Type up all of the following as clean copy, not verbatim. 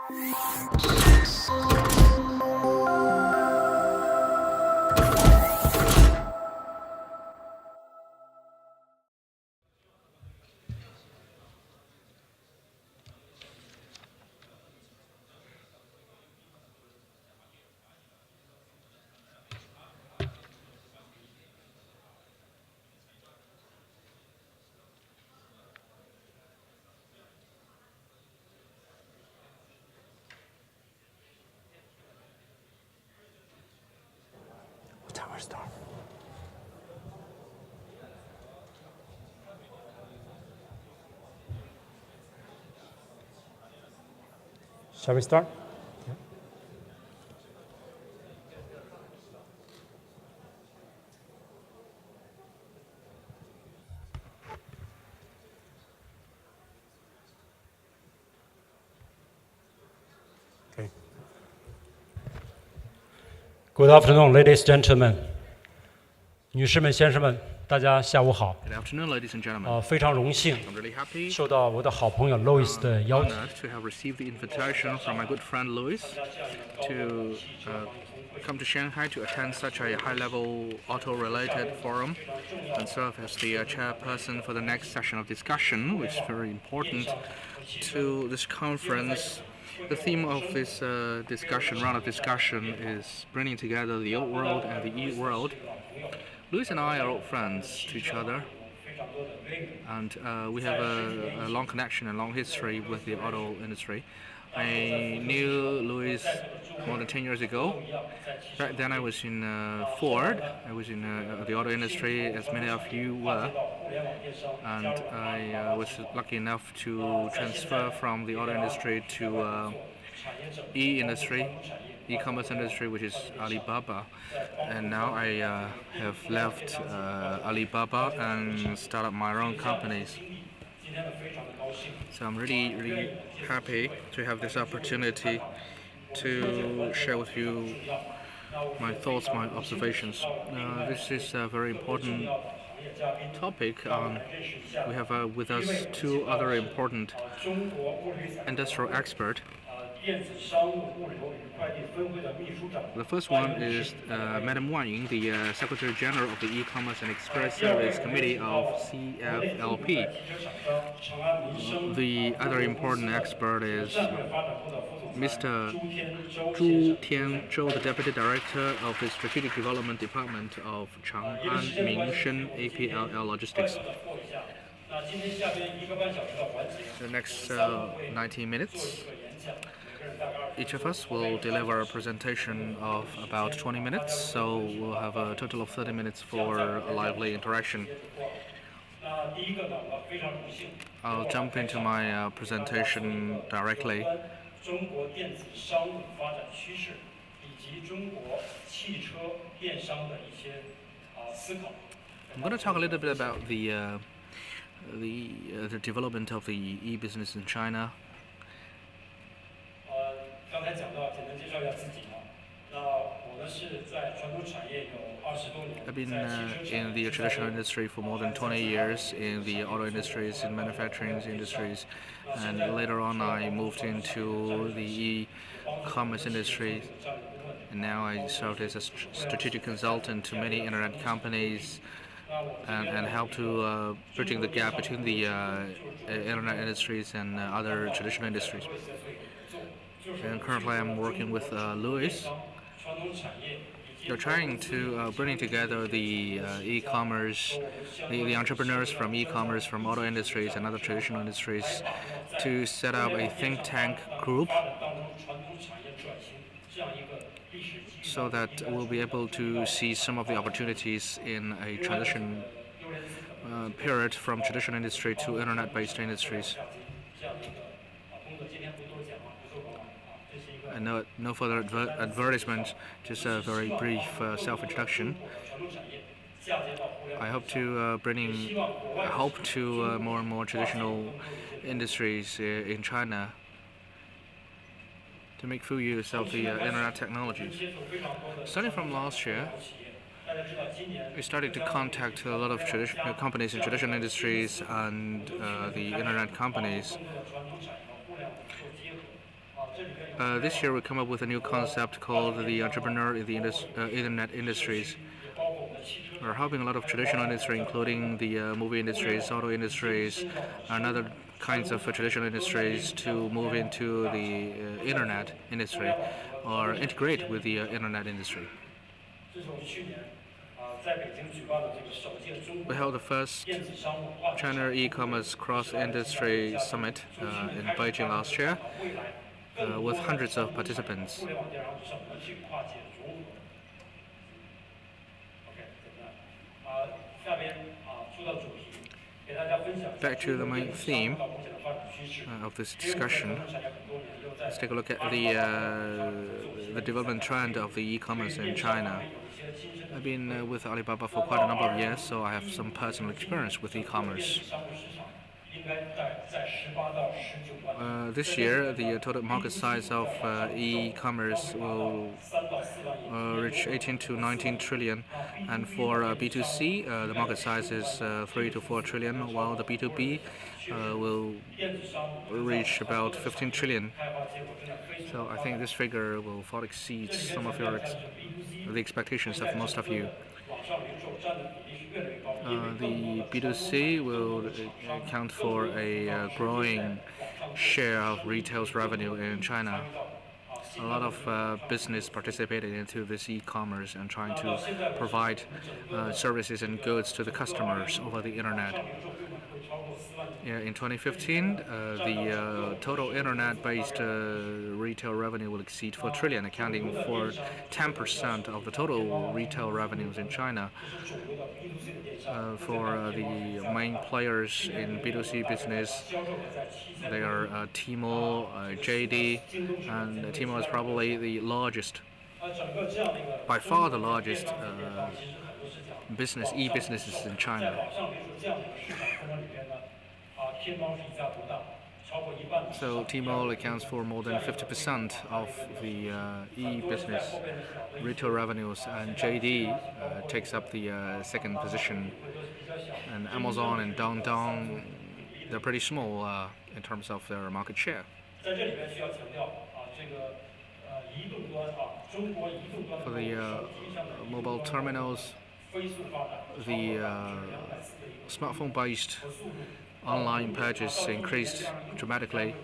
What time we start? Shall we start? Yeah. Okay. Good afternoon, ladies and gentlemen. 女士们、先生们，大家下午好。Good afternoon, ladies and gentlemen. 非常荣幸 I'm really happy 受到我的好朋友 Louis 的邀请， honored to have received the invitation from my good friend Louis to come to Shanghai to attend such a high-level auto-related forum and serve as the chairperson for the next session of discussion, which is very important to this conference. The theme of this round of discussion is bringing together the old world and the e-world. Louis and I are old friends to each other, and we have a long connection and long history with the auto industry. I knew Louis more than 10 years ago. Back then I was in Ford. I was in the auto industry, as many of you were. And I was lucky enough to transfer from the auto industry to e-commerce industry, which is Alibaba. And now I have left Alibaba and started my own companies. So I'm really happy to have this opportunity to share with you my thoughts, my observations. This is a very important topic. We have with us two other important industrial experts. The first one is Madam Wang Ying, the Secretary General of the E-Commerce and Express Service Committee of CFLP. The other important expert is Mr. Zhu Tianzhou, the Deputy Director of the Strategic Development Department of Chang'an Mingshen APLL Logistics. The next 90 minutes, each of us will deliver a presentation of about 20 minutes, so we'll have a total of 30 minutes for a lively interaction. I'll jump into my presentation directly. I'm going to talk a little bit about the development of the e-business in China. I've been in the traditional industry for more than 20 years, in the auto industries, in manufacturing industries, and later on I moved into the e-commerce industry, and now I serve as a strategic consultant to many internet companies and help to bridging the gap between the internet industries and other traditional industries. And currently I'm working with Louis. They're trying to bring together the e-commerce, the entrepreneurs from e-commerce, from auto industries and other traditional industries to set up a think tank group so that we'll be able to see some of the opportunities in a transition period from traditional industry to internet-based industries. And no further advertisement, just a very brief self-introduction. I hope to more and more traditional industries in China to make full use of the internet technologies. Starting from last year, we started to contact a lot of companies in traditional industries and the internet companies. This year we come up with a new concept called the entrepreneur in the internet industries. We're helping a lot of traditional industry, including the movie industries, auto industries, and other kinds of traditional industries to move into the internet industry or integrate with the internet industry. We held the first China e-commerce cross-industry summit in Beijing last year with hundreds of participants. Back to the main theme of this discussion. Let's take a look at the development trend of the e-commerce in China. I've been with Alibaba for quite a number of years, so I have some personal experience with e-commerce. This year, the total market size of e-commerce will reach 18 to 19 trillion, and for B2C, the market size is 3 to 4 trillion, while the B2B will reach about 15 trillion. So I think this figure will far exceed some of the expectations of most of you. The B2C will account for a growing share of retail's revenue in China. A lot of business participated into this e-commerce and trying to provide services and goods to the customers over the internet. In 2015, the total internet-based retail revenue will exceed 4 trillion, accounting for 10% of the total retail revenues in China. For the main players in B2C business, they are Tmall, JD, and Tmall is probably the largest, by far the largest e-businesses in China. So Tmall accounts for more than 50% of the e-business retail revenues, and JD takes up the second position. And Amazon and Dangdang, they're pretty small in terms of their market share. For the mobile terminals, the smartphone-based online purchase increased dramatically.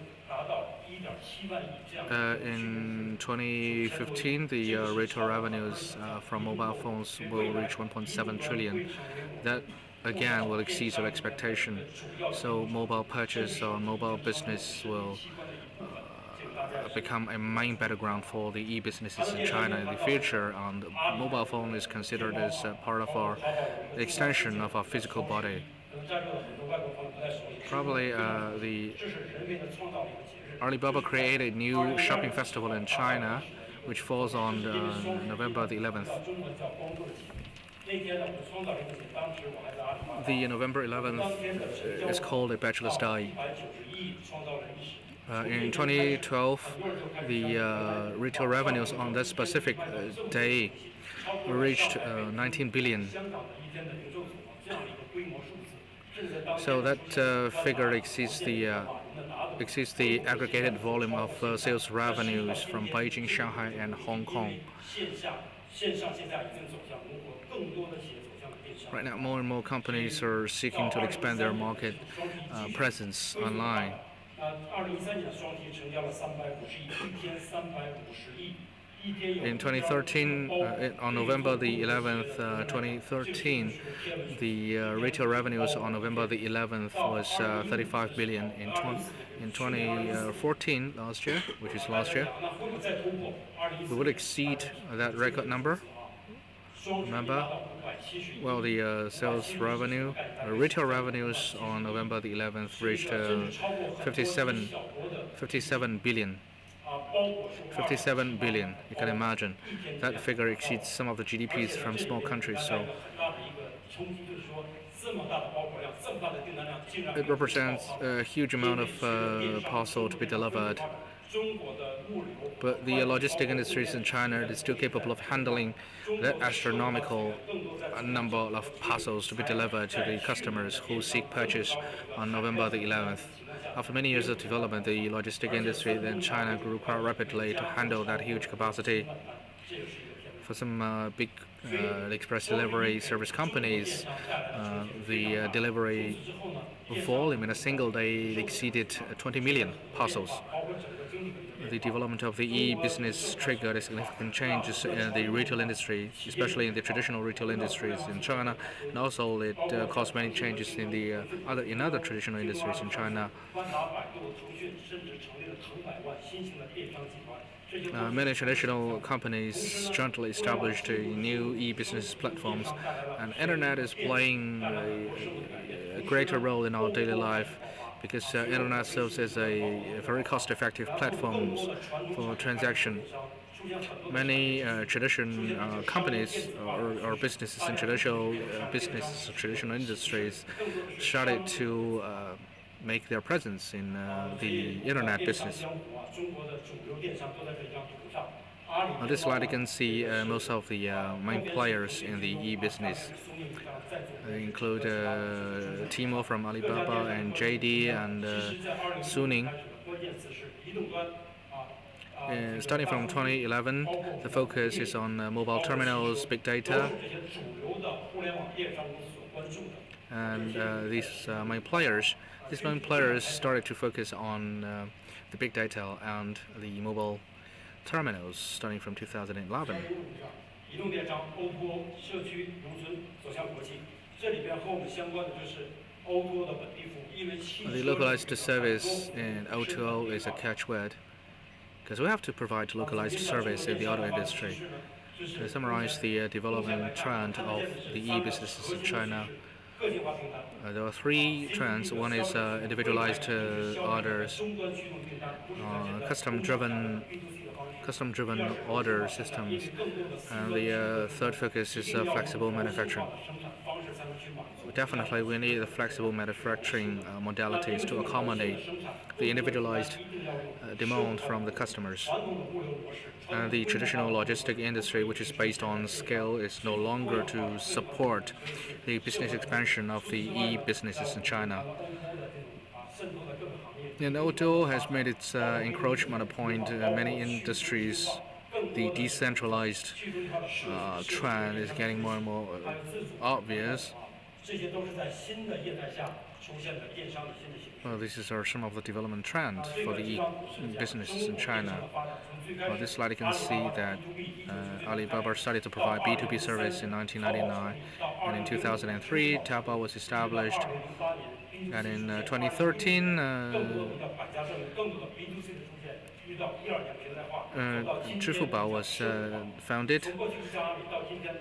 In 2015, the retail revenues from mobile phones will reach 1.7 trillion. That again will exceed our expectation. So mobile purchase or mobile business will become a main battleground for the e-businesses in China in the future. And the mobile phone is considered as part of our extension of our physical body. Probably the Alibaba created a new shopping festival in China, which falls on November the 11th. The November 11th is called a Bachelor's Day. In 2012, the retail revenues on that specific day reached 19 billion. So that figure exceeds the aggregated volume of sales revenues from Beijing, Shanghai, and Hong Kong. Right now, more and more companies are seeking to expand their market presence online. In 2013, on November the 11th, 2013, the retail revenues on November the 11th was 35 billion. In 2014, last year, which is last year, we would exceed that record number. Remember? Well, the sales revenue, retail revenues on November the 11th reached 57 billion. 57 billion, you can imagine. That figure exceeds some of the GDPs from small countries, so it represents a huge amount of parcel to be delivered. But the logistic industries in China is still capable of handling that astronomical number of parcels to be delivered to the customers who seek purchase on November the 11th. After many years of development, the logistic industry in China grew quite rapidly to handle that huge capacity. For some big express delivery service companies, the delivery volume in a single day exceeded 20 million parcels. The development of the e-business triggered significant changes in the retail industry, especially in the traditional retail industries in China, and also it caused many changes in the other traditional industries in China. Many traditional companies jointly established new e-business platforms, and internet is playing a greater role in our daily life because internet serves as a very cost-effective platform for transaction. Many traditional companies or businesses in traditional industries started to make their presence in the internet business. On this slide, you can see most of the main players in the e-business. They include Timo from Alibaba and JD and Suning. Starting from 2011, the focus is on mobile terminals, big data, and these main players started to focus on the big data and the mobile terminals starting from 2011. The localized service in O2O is a catchword because we have to provide localized service in the auto industry. To summarize the development trend of the e-businesses in China, there are three trends. One is individualized orders, custom-driven order systems, and the third focus is flexible manufacturing. Definitely, we need the flexible manufacturing modalities to accommodate the individualized demand from the customers. And the traditional logistic industry, which is based on scale, is no longer to support the business expansion of the e-businesses in China. And O2O has made its encroachment a point in many industries. The decentralized trend is getting more and more obvious. These are some of the development trends for the e-businesses in China. On this slide, you can see that Alibaba started to provide B2B service in 1999, and in 2003, Taobao was established, and in 2013, Zhifubao was founded,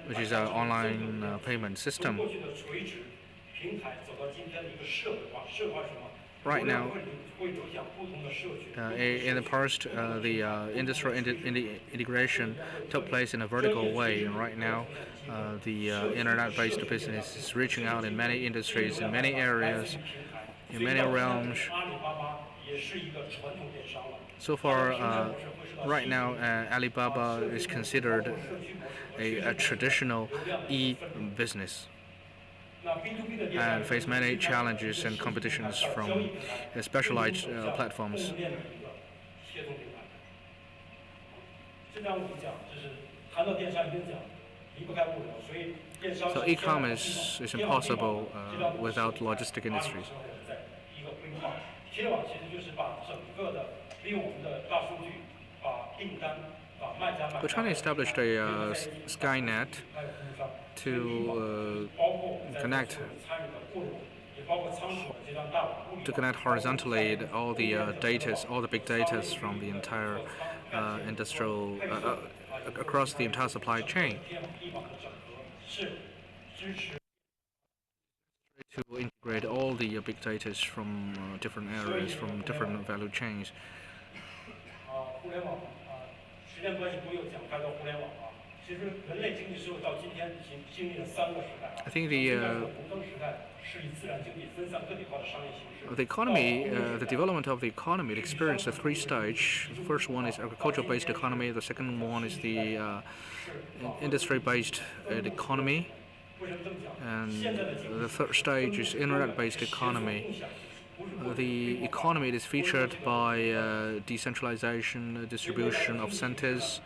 which is an online payment system. Right now, in the past, the industrial integration took place in a vertical way, and right now, the internet-based business is reaching out in many industries, in many areas, in many realms. So far, right now, Alibaba is considered a traditional e-business and face many challenges and competitions from specialized platforms. So e-commerce is impossible without logistic industries. We're trying to establish a Skynet to connect horizontally all the big data from the entire industrial across the entire supply chain to integrate all the big data from different areas, from different value chains. I think the economy, the development of the economy, experienced a three-stage. The first one is agricultural-based economy. The second one is the industry-based economy, and the third stage is internet-based economy. The economy is featured by decentralization, distribution of centers,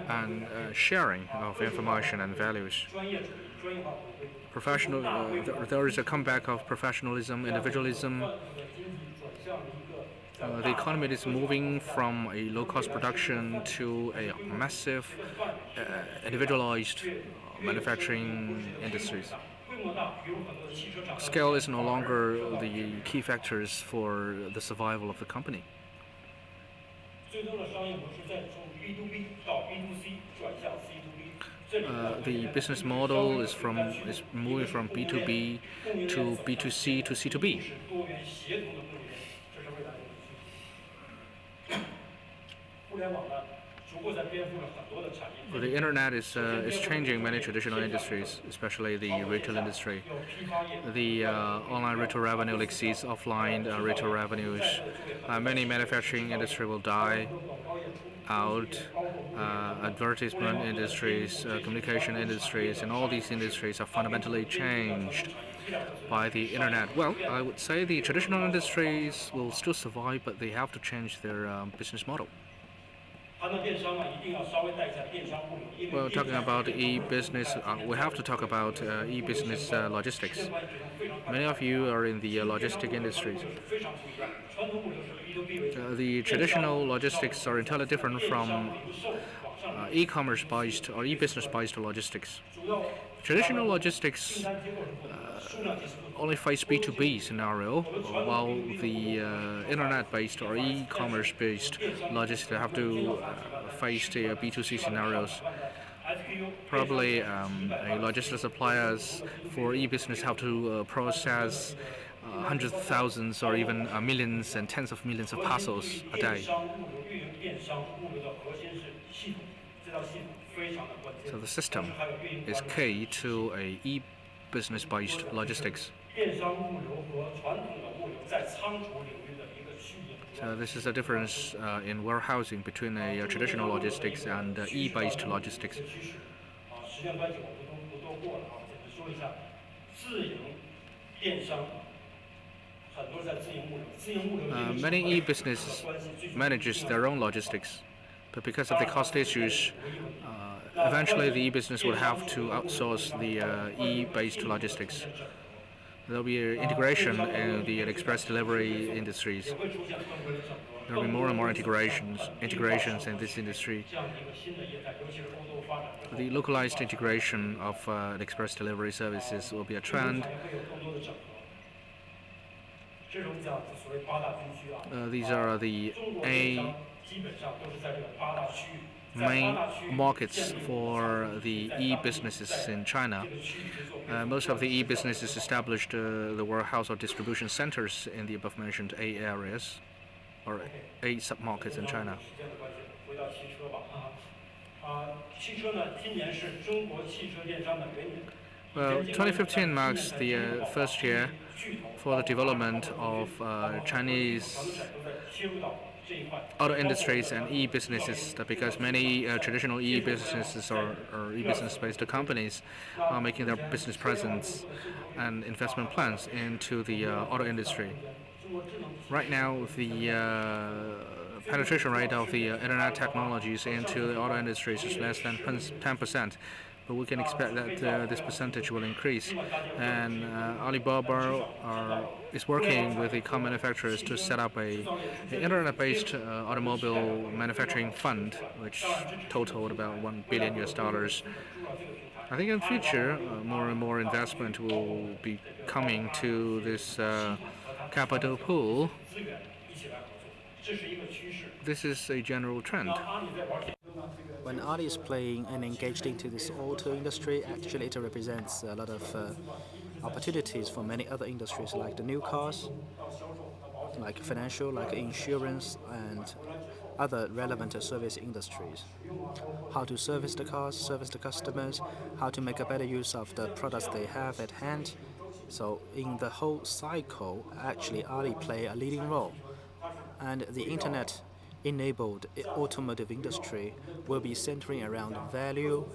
and sharing of information and values. There is a comeback of professionalism, individualism. The economy is moving from a low-cost production to a massive, individualized manufacturing industries. Scale is no longer the key factors for the survival of the company. The business model is moving from B2B to B2C to C2B. The internet is changing many traditional industries, especially the retail industry. The online retail revenue exceeds offline retail revenues. Many manufacturing industry will die out. Advertisement industries, communication industries, and all these industries are fundamentally changed by the internet. Well, I would say the traditional industries will still survive, but they have to change their business model. Well, talking about e-business, we have to talk about e-business logistics. Many of you are in the logistic industries. The traditional logistics are entirely different from e-commerce based or e-business based logistics. Traditional logistics only face B2B scenario, while the internet-based or e-commerce-based logistics have to face the B2C scenarios. Probably logistics suppliers for e-business have to process hundreds of thousands or even millions and tens of millions of parcels a day. So the system is key to a e-business-based logistics. So this is the difference in warehousing between a traditional logistics and e-based logistics. Many e-business manages their own logistics, but because of the cost issues, eventually the e-business will have to outsource the e-based logistics. There will be integration in the express delivery industries. There will be more and more integrations in this industry. The localized integration of express delivery services will be a trend. These are the main markets for the e-businesses in China. Most of the e-businesses established the warehouse or distribution centers in the above-mentioned A areas or A submarkets in China. Well, 2015 marks the first year for the development of Chinese auto industries and e-businesses, because many traditional e-businesses or e-business-based companies are making their business presence and investment plans into the auto industry. Right now, the penetration rate of the internet technologies into the auto industry is less than 10%. But we can expect that this percentage will increase. And Alibaba is working with the car manufacturers to set up an internet-based automobile manufacturing fund, which totaled about $1 billion. I think in the future, more and more investment will be coming to this capital pool. This is a general trend. When Ali is playing and engaged into this auto industry, actually it represents a lot of opportunities for many other industries like the new cars, like financial, like insurance, and other relevant service industries. How to service the cars, service the customers, how to make a better use of the products they have at hand. So in the whole cycle, actually Ali play a leading role. And the internet-enabled automotive industry will be centering around value,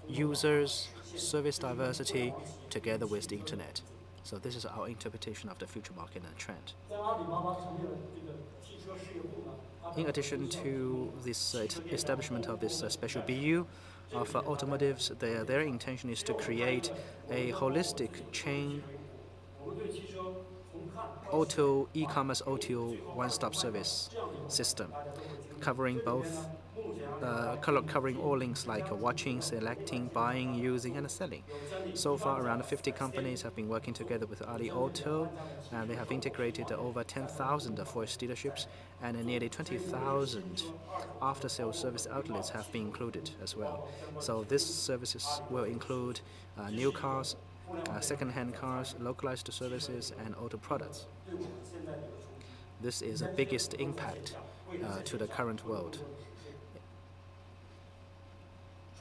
users, service diversity, together with the internet. So this is our interpretation of the future market and trend. In addition to this establishment of this special BU of automotives, their intention is to create a holistic chain auto e-commerce auto one-stop service system, covering both covering all links like watching, selecting, buying, using, and selling. So far, around 50 companies have been working together with Ali Auto, and they have integrated over 10,000 Forest dealerships, and nearly 20,000 after-sales service outlets have been included as well. So these services will include new cars, second-hand cars, localized services, and auto products. This is the biggest impact to the current world.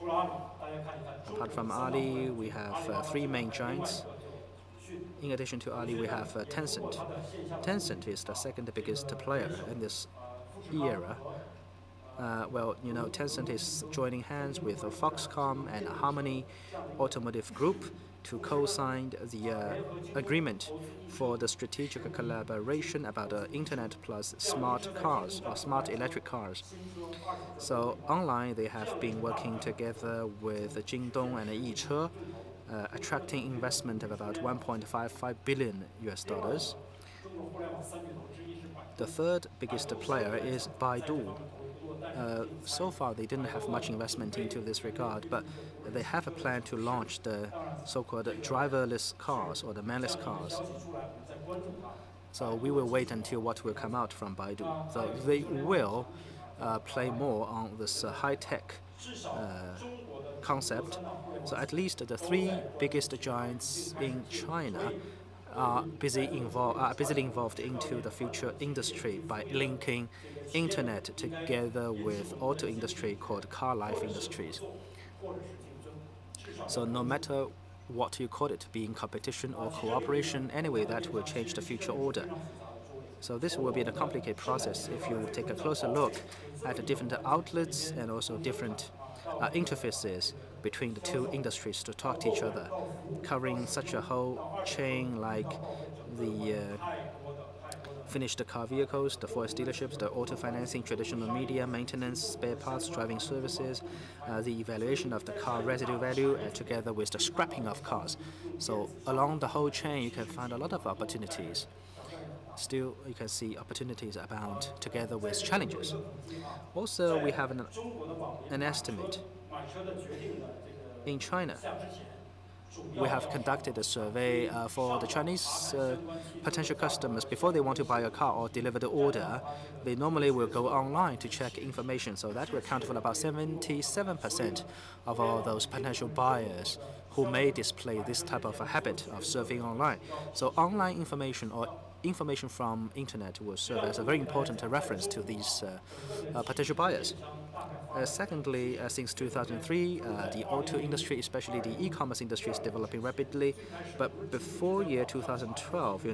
Apart from Ali, we have three main giants. In addition to Ali, we have Tencent. Tencent is the second biggest player in this era. Tencent is joining hands with Foxconn and Harmony Automotive Group to co-sign the agreement for the strategic collaboration about Internet plus smart cars or smart electric cars. So online, they have been working together with Jingdong and Yiche, attracting investment of about 1.55 billion US dollars. The third biggest player is Baidu. So far, they didn't have much investment into this regard, but they have a plan to launch the so-called driverless cars or the manless cars. So we will wait until what will come out from Baidu. So they will play more on this high-tech concept. So at least the three biggest giants in China are busily involved into the future industry by linking internet together with auto industry called car life industries. So no matter what you call it, being competition or cooperation, anyway, that will change the future order. So this will be a complicated process if you take a closer look at the different outlets and also different interfaces between the two industries to talk to each other, covering such a whole chain like the finished car vehicles, the Forest dealerships, the auto financing, traditional media, maintenance, spare parts, driving services, the evaluation of the car residual value, together with the scrapping of cars. So along the whole chain, you can find a lot of opportunities. Still, you can see opportunities abound together with challenges. Also, we have an estimate. In China, we have conducted a survey for the Chinese potential customers. Before they want to buy a car or deliver the order, they normally will go online to check information. So that will account for about 77% of all those potential buyers who may display this type of a habit of surfing online. So online information or information from internet will serve as a very important reference to these potential buyers. Secondly, since 2003, the auto industry, especially the e-commerce industry, is developing rapidly. But before year 2012,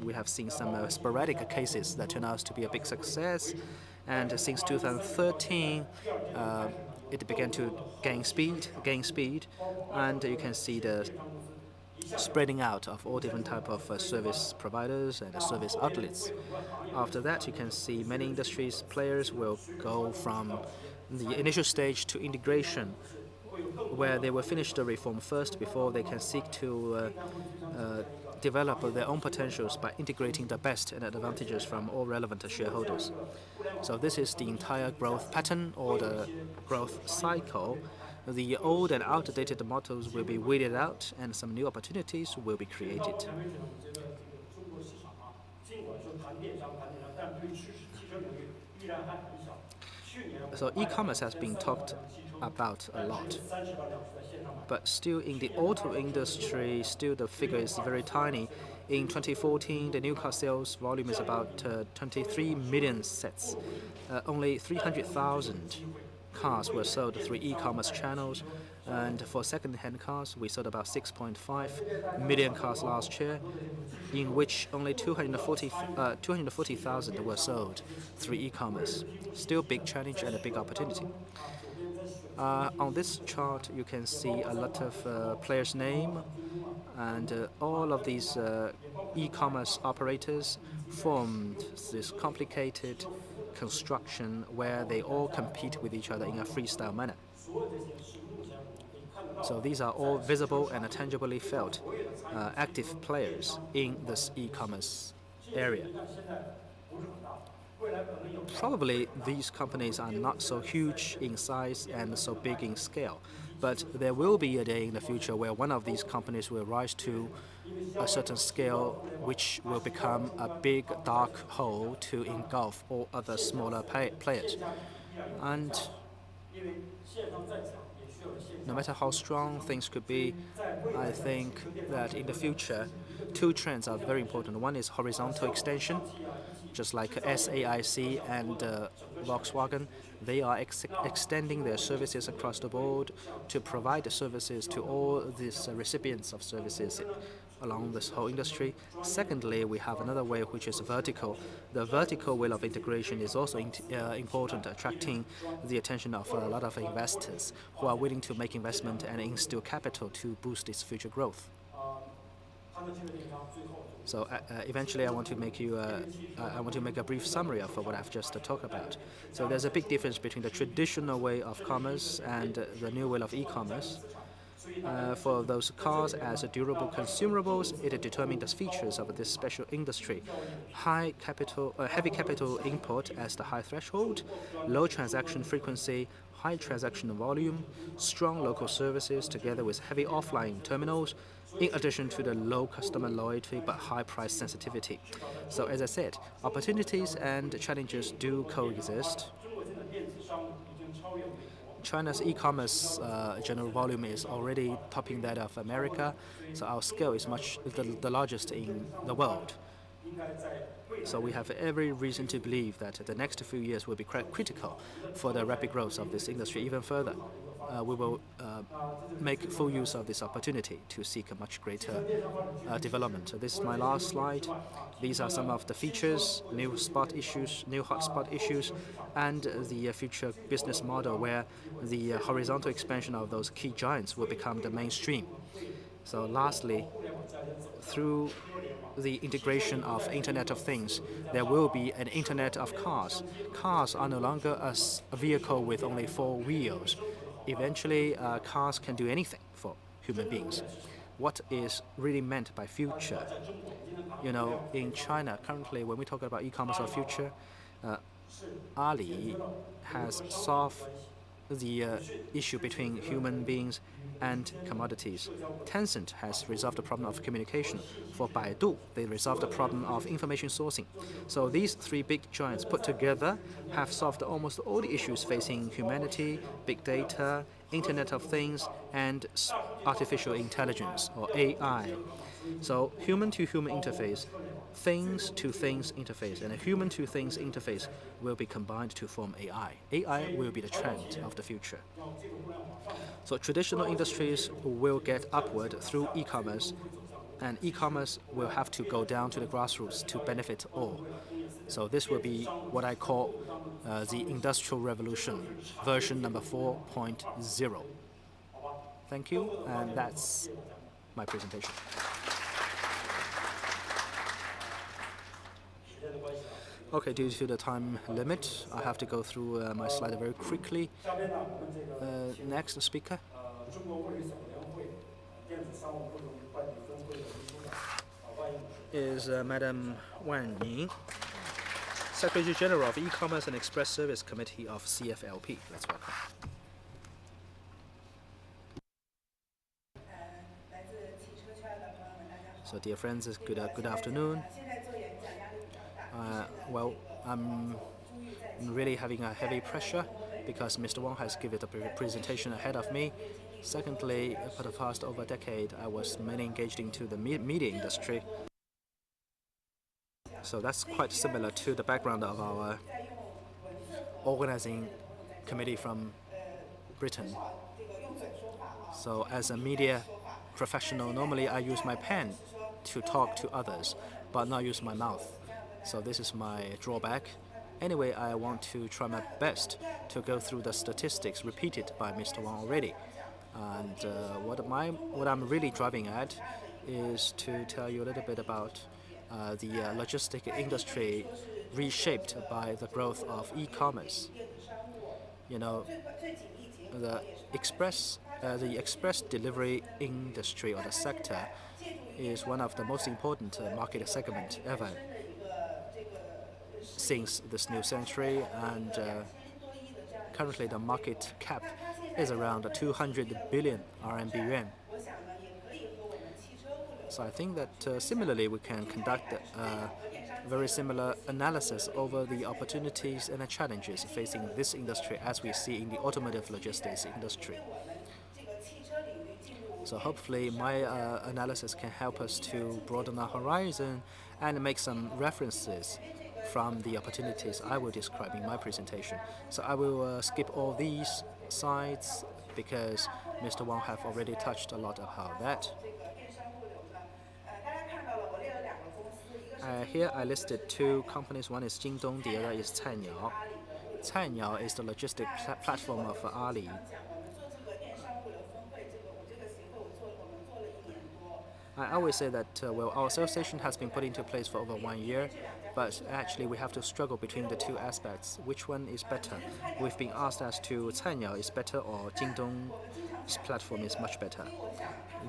we have seen some sporadic cases that turn out to be a big success. And since 2013, it began to gain speed, and you can see the spreading out of all different type of service providers and service outlets. After that, you can see many industries players will go from the initial stage to integration, where they will finish the reform first before they can seek to develop their own potentials by integrating the best and advantages from all relevant shareholders. So this is the entire growth pattern or the growth cycle. The old and outdated models will be weeded out and some new opportunities will be created. So e-commerce has been talked about a lot, but still in the auto industry, still the figure is very tiny. In 2014, the new car sales volume is about 23 million sets. Only 300,000 cars were sold through e-commerce channels, and for second-hand cars, we sold about 6.5 million cars last year, in which only 240,000 were sold through e-commerce. Still big challenge and a big opportunity. On this chart, you can see a lot of players' name. And all of these e-commerce operators formed this complicated construction where they all compete with each other in a freestyle manner. So these are all visible and tangibly felt active players in this e-commerce area. Probably these companies are not so huge in size and so big in scale, but there will be a day in the future where one of these companies will rise to a certain scale which will become a big dark hole to engulf all other smaller players. And no matter how strong things could be, I think that in the future, two trends are very important. One is horizontal extension, just like SAIC and Volkswagen. They are extending their services across the board to provide services to all these recipients of services along this whole industry. Secondly, we have another way which is vertical. The vertical way of integration is also important, attracting the attention of a lot of investors who are willing to make investment and instill capital to boost its future growth. So eventually, I want to make a brief summary of what I've just talked about. So there's a big difference between the traditional way of commerce and the new way of e-commerce. For those cars as durable consumables, it determines the features of this special industry. Heavy capital input as the high threshold, low transaction frequency, high transaction volume, strong local services together with heavy offline terminals, in addition to the low customer loyalty but high price sensitivity. So as I said, opportunities and challenges do coexist. China's e-commerce general volume is already topping that of America, so our scale is the largest in the world. So we have every reason to believe that the next few years will be quite critical for the rapid growth of this industry even further. We will make full use of this opportunity to seek a much greater development. So this is my last slide. These are some of the features, new hotspot issues, and the future business model where the horizontal expansion of those key giants will become the mainstream. So lastly, through the integration of Internet of Things, there will be an Internet of Cars. Cars are no longer a vehicle with only four wheels. Eventually, cars can do anything for human beings. What is really meant by future? In China, currently, when we talk about e-commerce of future, Ali has solved the issue between human beings and commodities. Tencent has resolved the problem of communication. For Baidu, they resolved the problem of information sourcing. So these three big giants put together have solved almost all the issues facing humanity, big data, Internet of Things, and artificial intelligence, or AI. So human-to-human interface, things-to-things interface, and a human-to-things interface will be combined to form AI. AI will be the trend of the future. So traditional industries will get upward through e-commerce, and e-commerce will have to go down to the grassroots to benefit all. So this will be what I call the Industrial Revolution, version number 4.0. Thank you, and that's my presentation. Okay, due to the time limit, I have to go through my slide very quickly. Next speaker is Madam Wang Ning, Secretary General of E-Commerce and Express Service Committee of CFLP. Let's welcome. So, dear friends, good afternoon. Well, I'm really having a heavy pressure because Mr. Wang has given the presentation ahead of me. Secondly, for the past over a decade, I was mainly engaged into the media industry. So that's quite similar to the background of our organizing committee from Britain. So as a media professional, normally I use my pen to talk to others, but not use my mouth. So this is my drawback. Anyway, I want to try my best to go through the statistics repeated by Mr. Wang already. And what I'm really driving at is to tell you a little bit about the logistic industry reshaped by the growth of e-commerce. You know, the express delivery industry or the sector is one of the most important market segment ever since this new century, and currently the market cap is around 200 billion RMB yuan. So I think that similarly we can conduct a very similar analysis over the opportunities and the challenges facing this industry as we see in the automotive logistics industry. So hopefully my analysis can help us to broaden our horizon and make some references from the opportunities I will describe in my presentation. So I will skip all these slides because Mr. Wang have already touched a lot about that. Here I listed two companies. One is Jingdong, the other is Cainiao. Cainiao is the logistic platform of Ali. I always say that our association has been put into place for over 1 year, but actually we have to struggle between the two aspects. Which one is better? We've been asked as to Cainiao is better or Jingdong's platform is much better.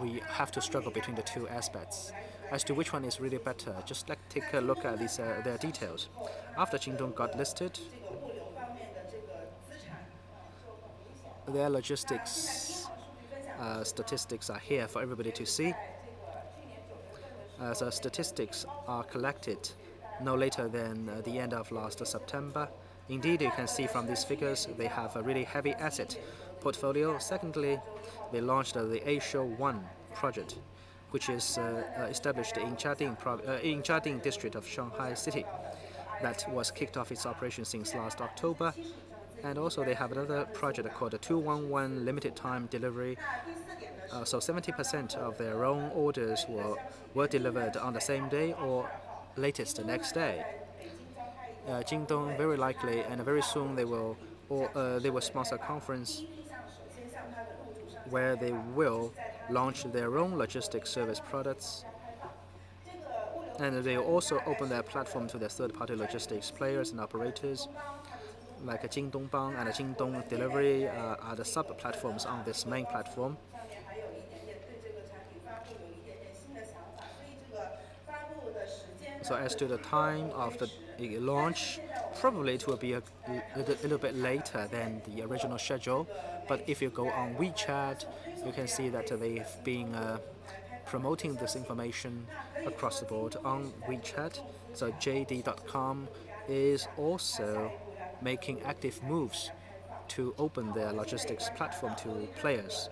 We have to struggle between the two aspects. As to which one is really better, just take a look at their details. After Jingdong got listed, their logistics statistics are here for everybody to see. The statistics are collected no later than the end of last September. Indeed, you can see from these figures they have a really heavy asset portfolio. Secondly, they launched the Asia 1 project, which is established in Jiading district of Shanghai city. That was kicked off its operation since last October. And also they have another project called the 211 limited time delivery. So 70% of their own orders were delivered on the same day or latest the next day. Jingdong very likely and very soon they will sponsor a conference where they will launch their own logistics service products, and they will also open their platform to their third-party logistics players and operators. Like Jingdongbang and Jingdong Delivery are the sub-platforms on this main platform. So as to the time of the launch, probably it will be a little bit later than the original schedule. But if you go on WeChat, you can see that they've been promoting this information across the board on WeChat. So JD.com is also making active moves to open their logistics platform to players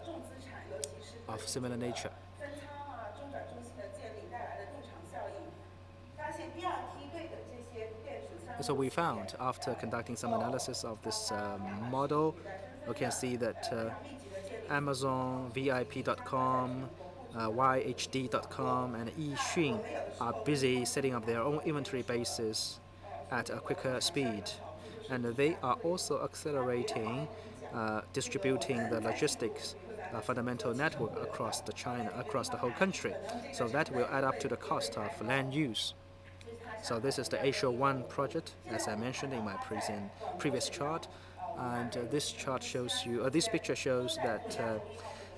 of similar nature. So we found, after conducting some analysis of this model, we can see that Amazon, VIP.com, YHD.com, and Yixun are busy setting up their own inventory bases at a quicker speed. And they are also accelerating distributing the logistics fundamental network across the whole country. So that will add up to the cost of land use. So this is the Asia 1 project, as I mentioned in my previous chart. And this chart shows you, this picture shows that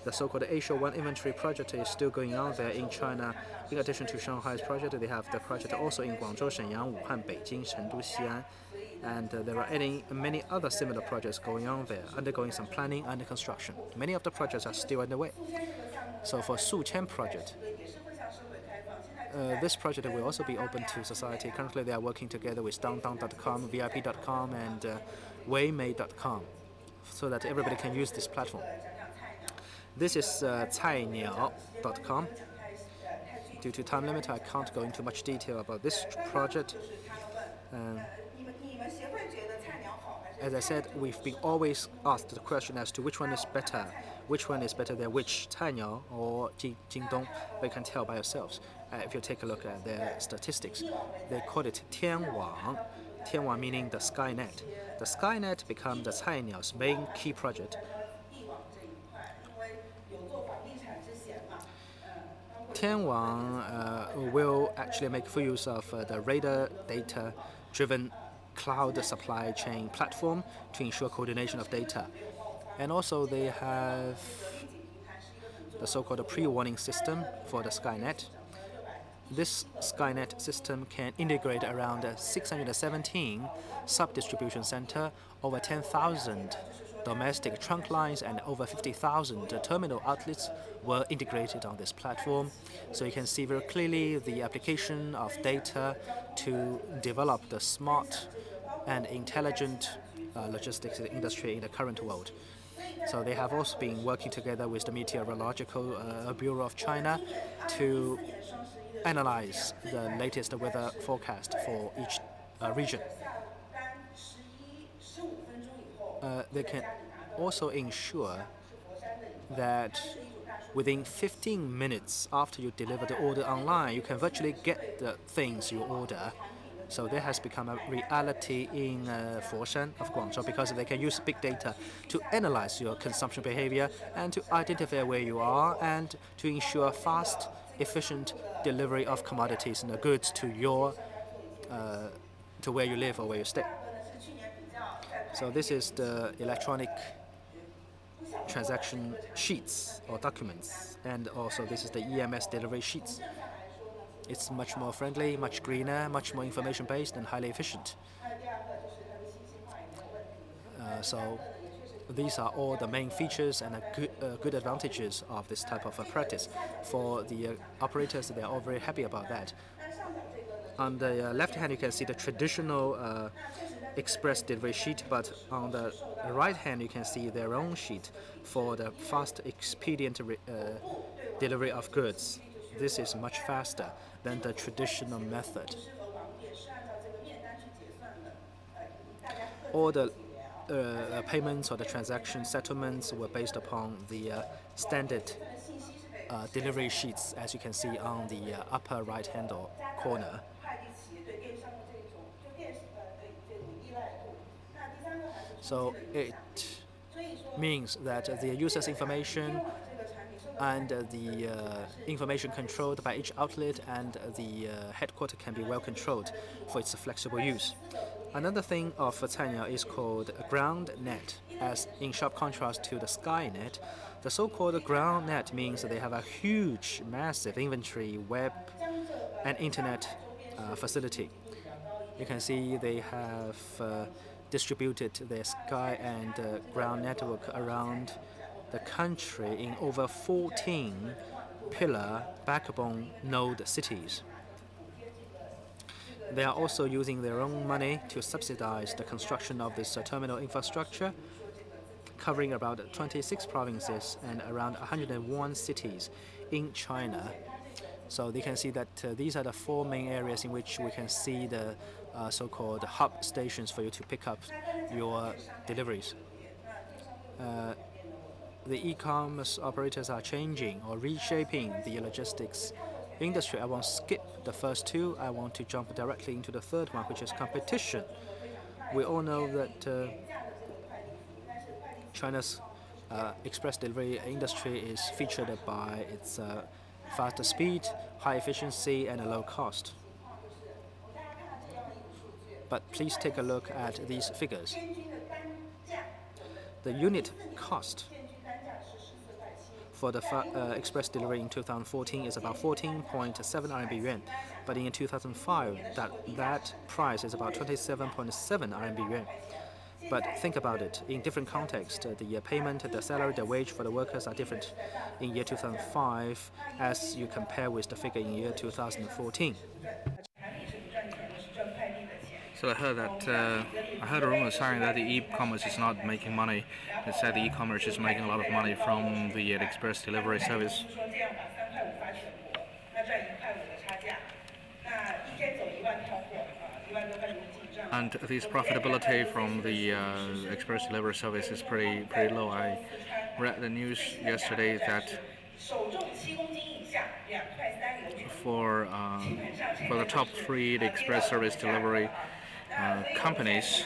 the so-called Asia 1 inventory project is still going on there in China. In addition to Shanghai's project, they have the project also in Guangzhou, Shenyang, Wuhan, Beijing, Chengdu, Xi'an. And there are many other similar projects going on there, undergoing some planning and construction. Many of the projects are still underway. So for Suqian project, this project will also be open to society. Currently, they are working together with Dangdang.com, VIP.com, and Weimei.com, so that everybody can use this platform. This is Cainiao.com. Due to time limit, I can't go into much detail about this project. As I said, we've been always asked the question as to which one is better. Which one is better than which, Cainiao or Jingdong? But you can tell by yourselves. If you take a look at their statistics, they call it Tianwang. Tianwang meaning the Skynet. The Skynet become the Cainiao's main key project. Tianwang will actually make full use of the radar data-driven cloud supply chain platform to ensure coordination of data. And also they have the so-called pre-warning system for the Skynet. This Skynet system can integrate around 617 sub-distribution center, over 10,000 domestic trunk lines, and over 50,000 terminal outlets were integrated on this platform. So you can see very clearly the application of data to develop the smart and intelligent logistics industry in the current world. So they have also been working together with the Meteorological Bureau of China to analyze the latest weather forecast for each region. They can also ensure that within 15 minutes after you deliver the order online, you can virtually get the things you order. So that has become a reality in Foshan of Guangzhou, because they can use big data to analyze your consumption behavior and to identify where you are and to ensure fast, efficient delivery of commodities and goods to your to where you live or where you stay. So this is the electronic transaction sheets or documents, and also this is the EMS delivery sheets. It's much more friendly, much greener, much more information-based, and highly efficient. So these are all the main features and good advantages of this type of practice. For the operators, they are all very happy about that. On the left hand, you can see the traditional express delivery sheet, but on the right hand, you can see their own sheet for the fast, expedient delivery of goods. This is much faster than the traditional method. All the payments or the transaction settlements were based upon the standard delivery sheets, as you can see on the upper right-hand corner. So it means that the user's information and the information controlled by each outlet and the headquarters can be well controlled for its flexible use. Another thing of Cainiao is called a ground net, as in sharp contrast to the Skynet. The so-called ground net means they have a huge, massive inventory, web, and internet facility. You can see they have distributed their sky and ground network around the country in over 14 pillar backbone node cities. They are also using their own money to subsidize the construction of this terminal infrastructure, covering about 26 provinces and around 101 cities in China. So they can see that these are the four main areas in which we can see the so-called hub stations for you to pick up your deliveries. The e-commerce operators are changing or reshaping the logistics industry. I won't skip the first two. I want to jump directly into the third one, which is competition. We all know that China's express delivery industry is featured by its faster speed, high efficiency, and a low cost. But please take a look at these figures. The unit cost for the express delivery in 2014 is about 14.7 RMB yuan, but in 2005, that price is about 27.7 RMB yuan. But think about it, in different contexts, the payment, the salary, the wage for the workers are different in year 2005 as you compare with the figure in year 2014. So I heard a rumor saying that the e-commerce is not making money. It said the e-commerce is making a lot of money from the express delivery service. And this profitability from the express delivery service is pretty low. I read the news yesterday that for the top three express service delivery companies,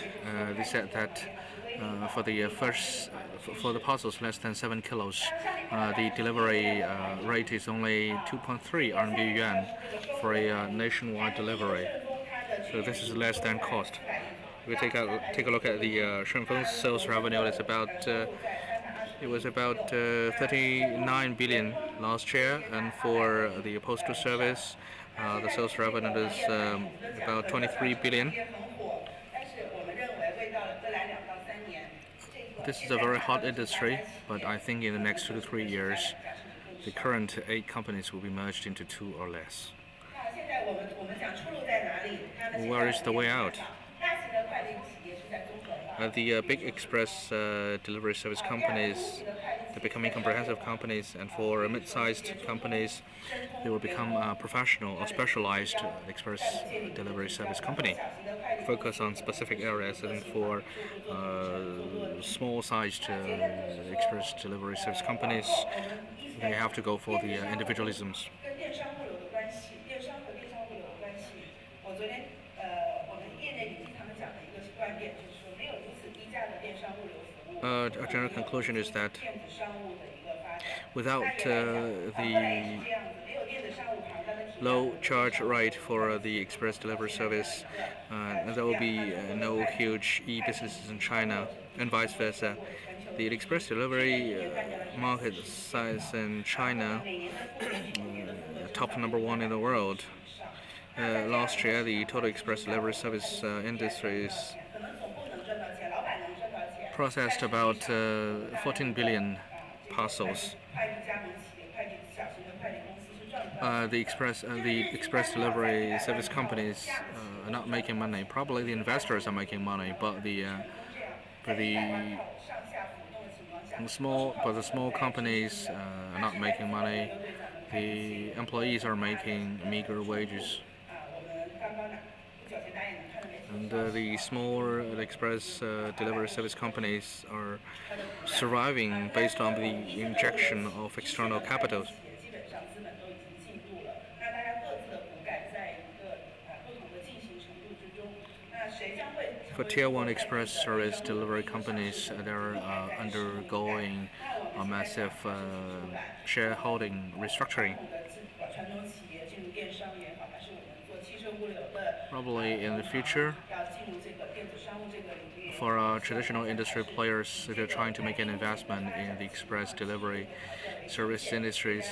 they said that for the for the parcels less than 7 kilos, the delivery rate is only 2.3 RMB yuan for a nationwide delivery. So this is less than cost. If we take a look at the Shenfeng's sales revenue, it was about 39 billion last year, and for the postal service, the sales revenue is about 23 billion. This is a very hot industry, but I think in the next 2 to 3 years, the current 8 companies will be merged into 2 or less. Where is the way out? The big express delivery service companies, they're becoming comprehensive companies, and for mid-sized companies, they will become professional or specialized express delivery service company, focus on specific areas. And for small-sized express delivery service companies, they have to go for the individualisms. A general conclusion is that without the low charge rate for the express delivery service, there will be no huge e-businesses in China, and vice versa. The express delivery market size in China, top #1 in the world. Last year, the total express delivery service industries processed about 14 billion parcels. The express delivery service companies are not making money. Probably the investors are making money, but the small companies are not making money. The employees are making meager wages. And the small express delivery service companies are surviving based on the injection of external capital. For Tier 1 express service delivery companies, they're undergoing a massive shareholding restructuring. Probably in the future, for traditional industry players, if they're trying to make an investment in the express delivery service industries,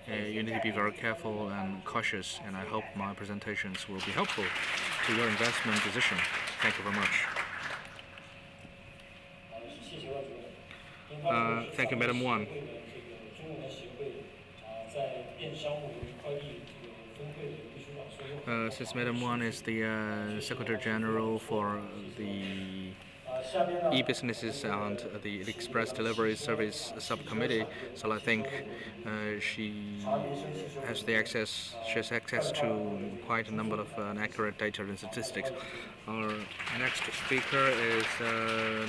you need to be very careful and cautious, and I hope my presentations will be helpful to your investment decision. Thank you very much. Thank you, Madam Wang. Since Madam Wang is the Secretary General for the e-businesses and the express delivery service subcommittee, so I think she has access to quite a number of accurate data and statistics. Our next speaker is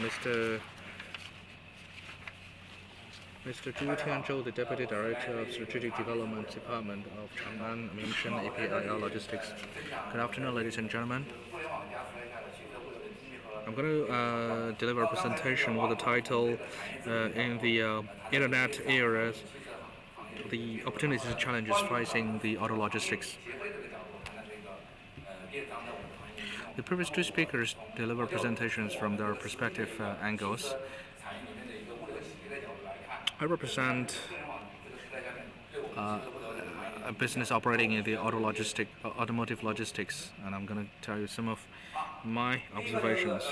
Mr. Zhu Tianzhou, the Deputy Director of Strategic Development Department of Chang'an Mingsheng APIL Logistics. Good afternoon, ladies and gentlemen. I'm going to deliver a presentation with the title in the Internet era, the opportunities and challenges facing the auto logistics. The previous 2 speakers deliver presentations from their respective angles. I represent a business operating in the automotive logistics, and I'm going to tell you some of my observations.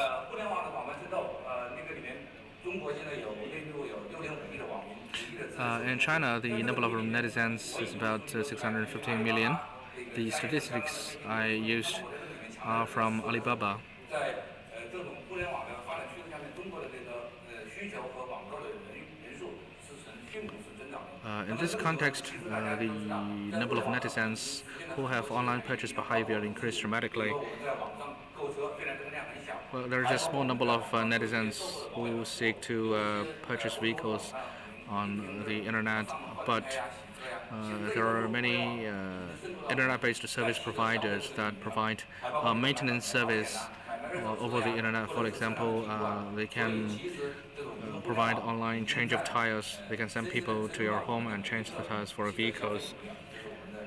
In China, the number of netizens is about 615 million. The statistics I used are from Alibaba. In this context, the number of netizens who have online purchase behavior increased dramatically. Well, there is a small number of netizens who seek to purchase vehicles on the internet, but there are many internet-based service providers that provide maintenance service over the internet. For example, they can provide online change of tires. They can send people to your home and change the tires for vehicles.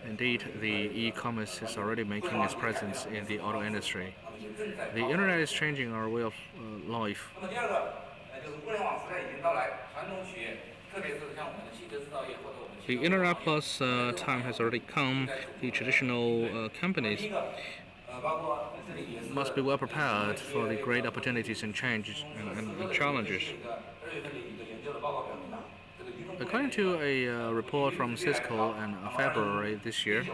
Indeed, the e-commerce is already making its presence in the auto industry. The internet is changing our way of life. The internet plus time has already come. The traditional companies must be well prepared for the great opportunities and changes and challenges. According to a report from Cisco in February this year,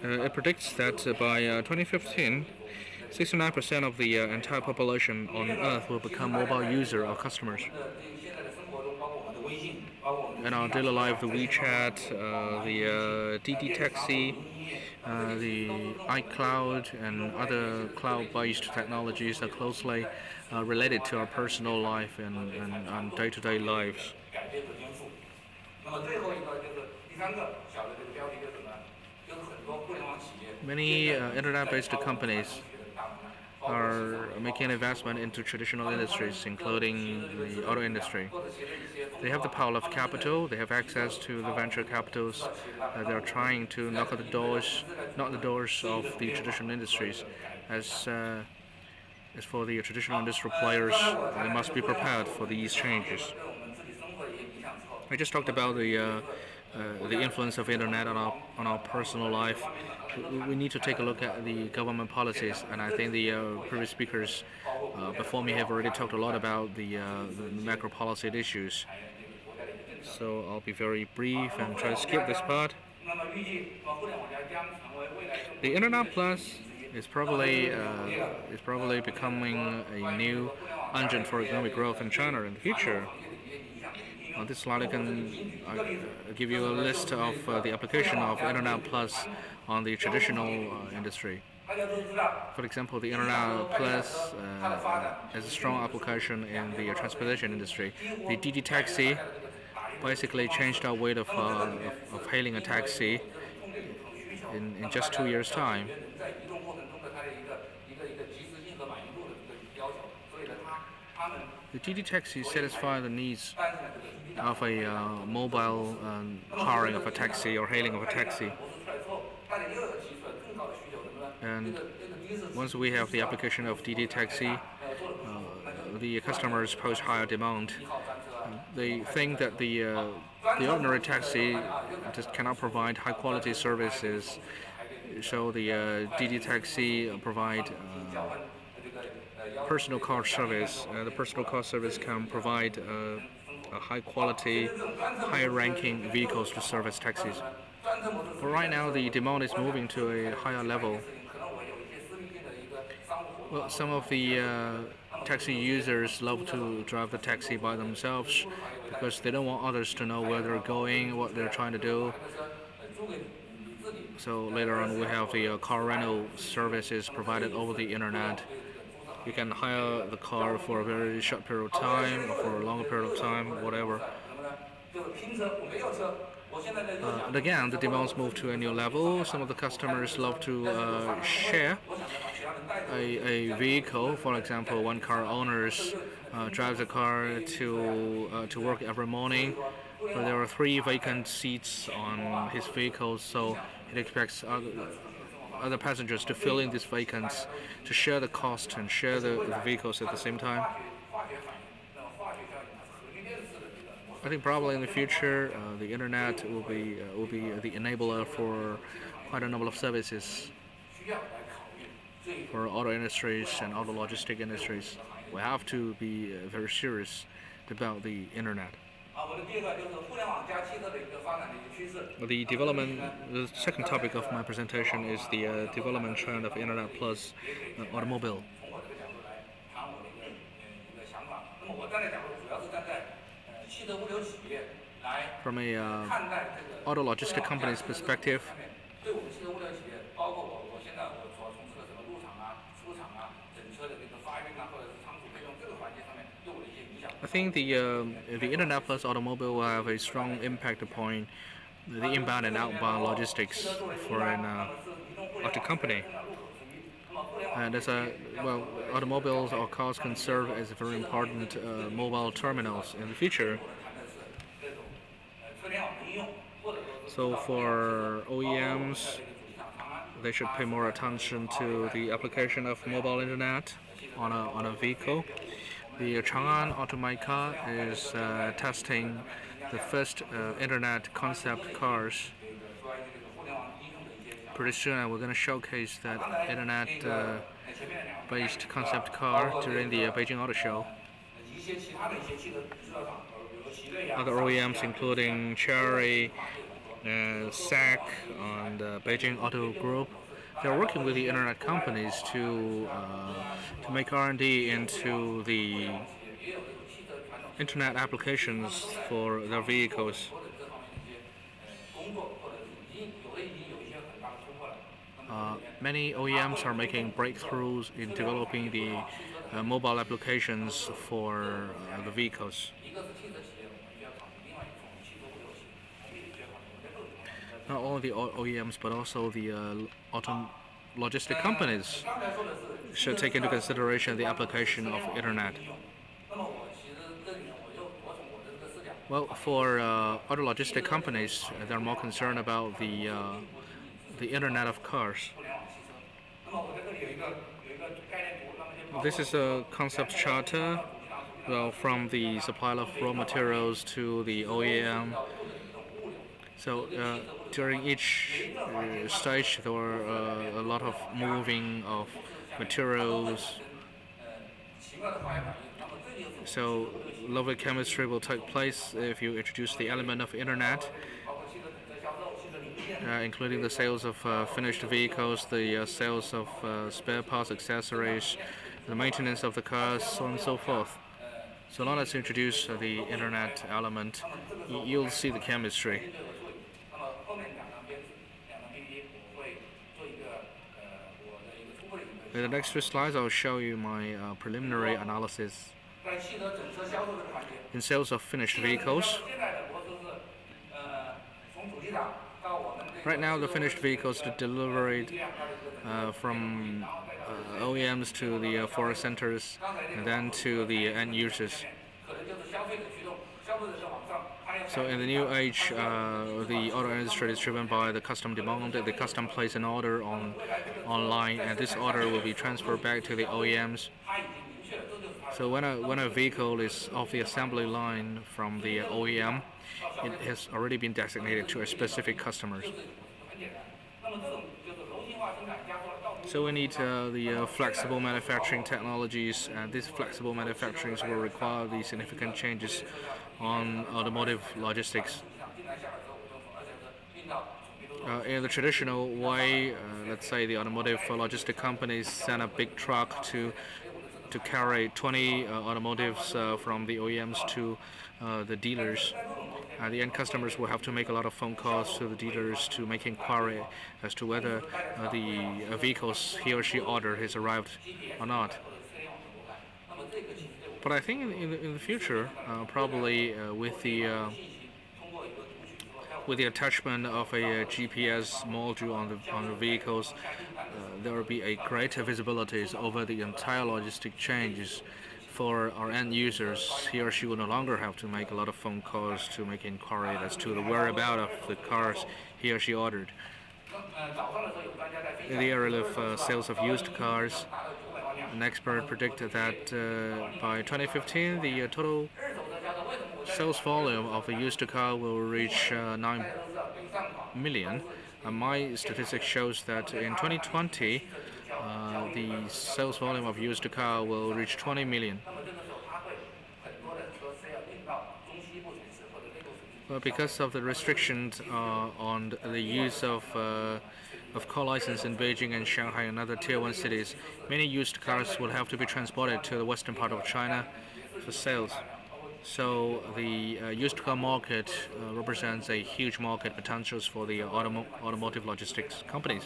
it predicts that by 2015, 69% of the entire population on Earth will become mobile user or customers. In our daily life, the WeChat, the DD Taxi, the iCloud, and other cloud-based technologies are closely related to our personal life and day-to-day lives. Many internet-based companies are making an investment into traditional industries, including the auto industry. They have the power of capital. They have access to the venture capitals. They are trying to knock the doors of the traditional industries. As for the traditional industrial players, they must be prepared for these changes. I just talked about the influence of internet on our personal life. We need to take a look at the government policies, and I think the previous speakers before me have already talked a lot about the macro policy issues. So I'll be very brief and try to skip this part. The Internet Plus is probably becoming a new engine for economic growth in China in the future. On this slide, I can give you a list of the application of Internet Plus on the traditional industry. For example, the Internet Plus has a strong application in the transportation industry. The DD Taxi basically changed our way of hailing a taxi in just 2 years' time. The DD Taxi satisfies the needs of a mobile hiring of a taxi or hailing of a taxi. And once we have the application of DD Taxi, the customers pose higher demand. They think that the ordinary taxi just cannot provide high quality services, so the DD Taxi provide personal car service. The personal car service can provide a high quality, high ranking vehicles to service taxis. For right now, the demand is moving to a higher level. Well, some of the taxi users love to drive the taxi by themselves because they don't want others to know where they're going, what they're trying to do. So later on, we have the car rental services provided over the internet. You can hire the car for a very short period of time or for a longer period of time, whatever. And again, the demands move to a new level. Some of the customers love to share a vehicle. For example, one car owners drives a car to work every morning, but there are 3 vacant seats on his vehicle, so it expects other passengers to fill in these vacants, to share the cost and share the vehicles at the same time. I think probably in the future, the internet will be the enabler for quite a number of services for auto industries and auto logistic industries. We have to be very serious about the internet. The second topic of my presentation is the development trend of Internet Plus automobile. From a auto logistic company's perspective, I think the Internet Plus automobile will have a strong impact upon the inbound and outbound logistics for an auto company. And automobiles or cars can serve as very important mobile terminals in the future. So for OEMs, they should pay more attention to the application of mobile internet on a vehicle. The Chang'an Automaker is testing the first internet concept cars. Pretty soon we're going to showcase that internet-based concept car during the Beijing Auto Show. Other OEMs including Cherry, SAC, and Beijing Auto Group, they're working with the internet companies to make R&D into the internet applications for their vehicles. Many OEMs are making breakthroughs in developing the mobile applications for the vehicles. Not only the OEMs but also the logistic companies should take into consideration the application of internet. Well, for other logistic companies, they're more concerned about the internet of cars. This is a concept charter, from the supply of raw materials to the OEM. So during each stage, there were a lot of moving of materials. So level chemistry will take place if you introduce the element of internet, including the sales of finished vehicles, the sales of spare parts, accessories, the maintenance of the cars, so on and so forth. So long as you introduce the internet element, you'll see the chemistry. In the next few slides, I'll show you my preliminary analysis in sales of finished vehicles. Right now, the finished vehicles are delivered from OEMs to the forest centers and then to the end users. So in the new age, the auto industry is driven by the custom demand. The custom place an order online, and this order will be transferred back to the OEMs. So when a vehicle is off the assembly line from the OEM, it has already been designated to a specific customers. So we need the flexible manufacturing technologies, and these flexible manufacturing will require the significant changes on automotive logistics. In the traditional way, let's say the automotive logistic companies send a big truck to carry 20 automotives from the OEMs to the dealers. The end customers will have to make a lot of phone calls to the dealers to make inquiry as to whether the vehicles he or she ordered has arrived or not. But I think in the future, probably with the attachment of a GPS module on the vehicles, there will be a greater visibility over the entire logistic changes for our end users. He or she will no longer have to make a lot of phone calls to make inquiry as to the whereabouts of the cars he or she ordered. In the area of sales of used cars, an expert predicted that by 2015, the total sales volume of a used car will reach 9 million. My statistics shows that in 2020, the sales volume of used car will reach 20 million. But because of the restrictions on the use of car license in Beijing and Shanghai and other Tier 1 cities, many used cars will have to be transported to the western part of China for sales. So the used car market represents a huge market potentials for the automotive logistics companies.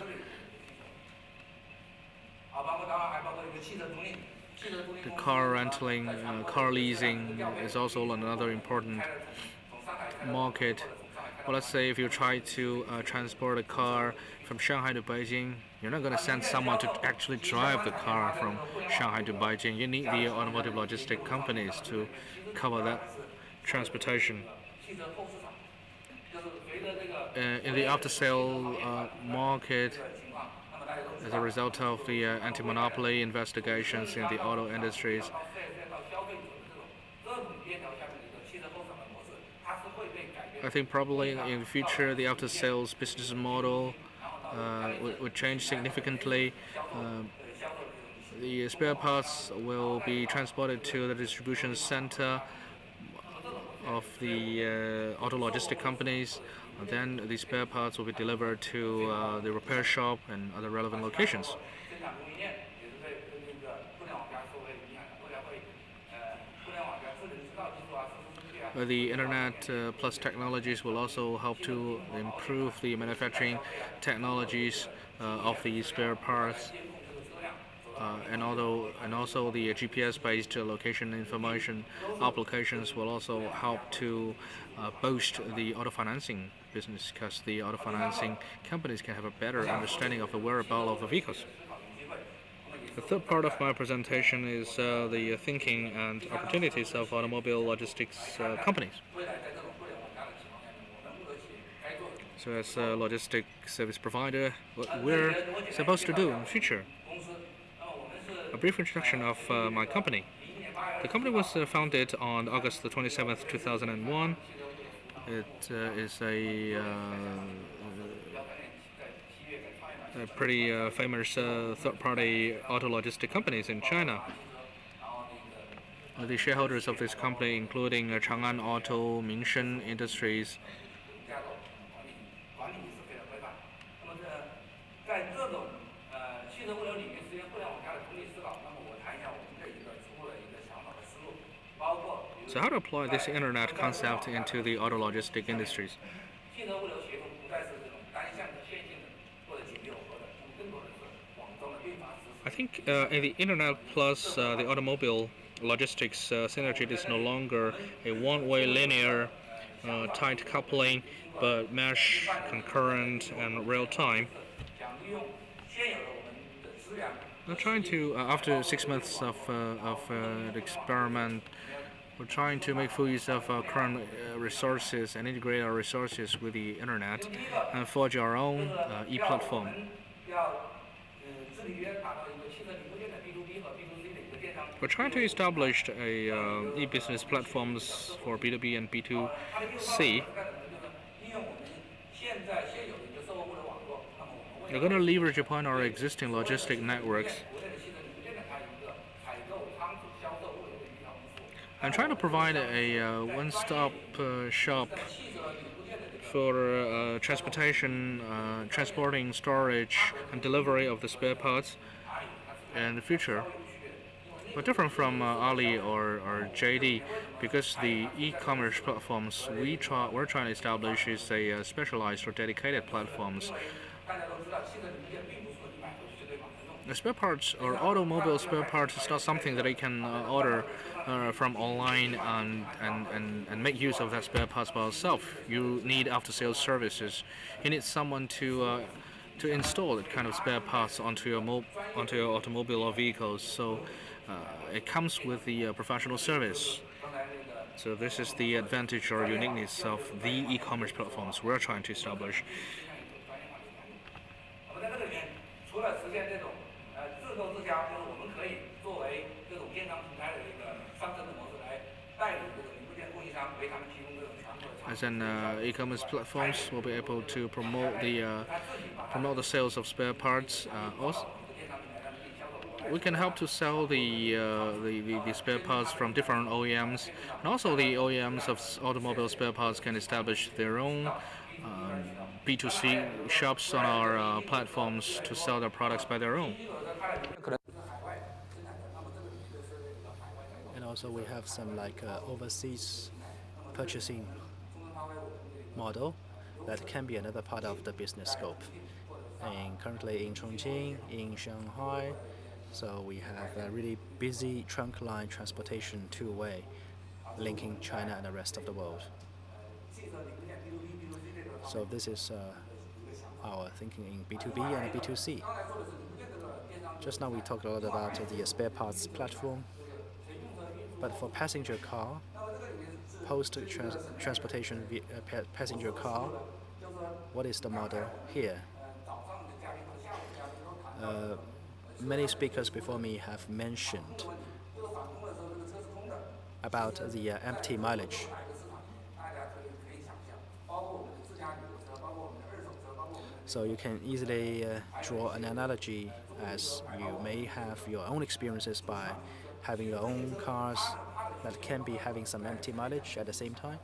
The car renting, car leasing is also another important market. Well, let's say if you try to transport a car from Shanghai to Beijing, you're not going to send someone to actually drive the car from Shanghai to Beijing. You need the automotive logistic companies to cover that transportation. In the after-sale market, as a result of the anti-monopoly investigations in the auto industries, I think probably in the future the after-sales business model would change significantly. The spare parts will be transported to the distribution center of the auto logistic companies. Then the spare parts will be delivered to the repair shop and other relevant locations. The internet plus technologies will also help to improve the manufacturing technologies of the spare parts. And also the GPS-based location information applications will also help to boost the auto financing business, because the auto financing companies can have a better understanding of the whereabouts of the vehicles. The third part of my presentation is the thinking and opportunities of automobile logistics companies. So as a logistic service provider, what we're supposed to do in the future. A brief introduction of my company. The company was founded on August the 27th, 2001. It is a pretty famous third-party auto logistic companies in China. The shareholders of this company, including Chang'an Auto, Mingshen Industries. So how to apply this internet concept into the auto logistic industries? I think in the internet plus the automobile logistics synergy is no longer a one-way linear tight coupling, but mesh, concurrent, and real-time. I'm trying to, after 6 months of the experiment, we're trying to make full use of our current resources and integrate our resources with the internet and forge our own e-platform. We're trying to establish a e-business platforms for B2B and B2C. We're going to leverage upon our existing logistic networks. I'm trying to provide a one-stop shop for transportation, transporting, storage, and delivery of the spare parts in the future. But different from Ali or JD, because the e-commerce platforms we're trying to establish is a specialized or dedicated platforms. The spare parts or automobile spare parts is not something that I can order from online and make use of that spare parts by yourself. You need after-sales services. You need someone to install that kind of spare parts onto your automobile or vehicles. So it comes with the professional service. So this is the advantage or uniqueness of the e-commerce platforms we're trying to establish. As an e-commerce platforms, will be able to promote the sales of spare parts. Also, we can help to sell the spare parts from different OEMs, and also the OEMs of automobile spare parts can establish their own B2C shops on our platforms to sell their products by their own. And also we have some like overseas purchasing model that can be another part of the business scope. And currently in Chongqing, in Shanghai, so we have a really busy trunk line transportation two-way linking China and the rest of the world. So this is our thinking in B2B and B2C. Just now we talked a lot about the spare parts platform, but for passenger car, transportation passenger car, what is the model here? Many speakers before me have mentioned about the empty mileage. So you can easily draw an analogy, as you may have your own experiences by having your own cars that can be having some empty mileage at the same time.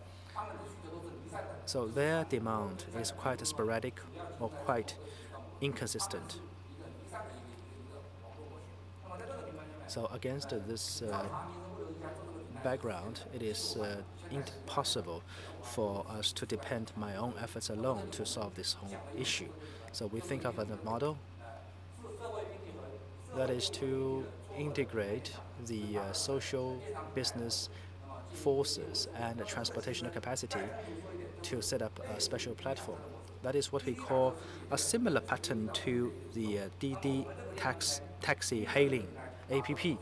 So their demand is quite sporadic or quite inconsistent. So against this background, it is impossible for us to depend my own efforts alone to solve this whole issue. So we think of a model that is to integrate the social business forces and the transportation capacity to set up a special platform. That is what we call a similar pattern to the Didi taxi hailing APP.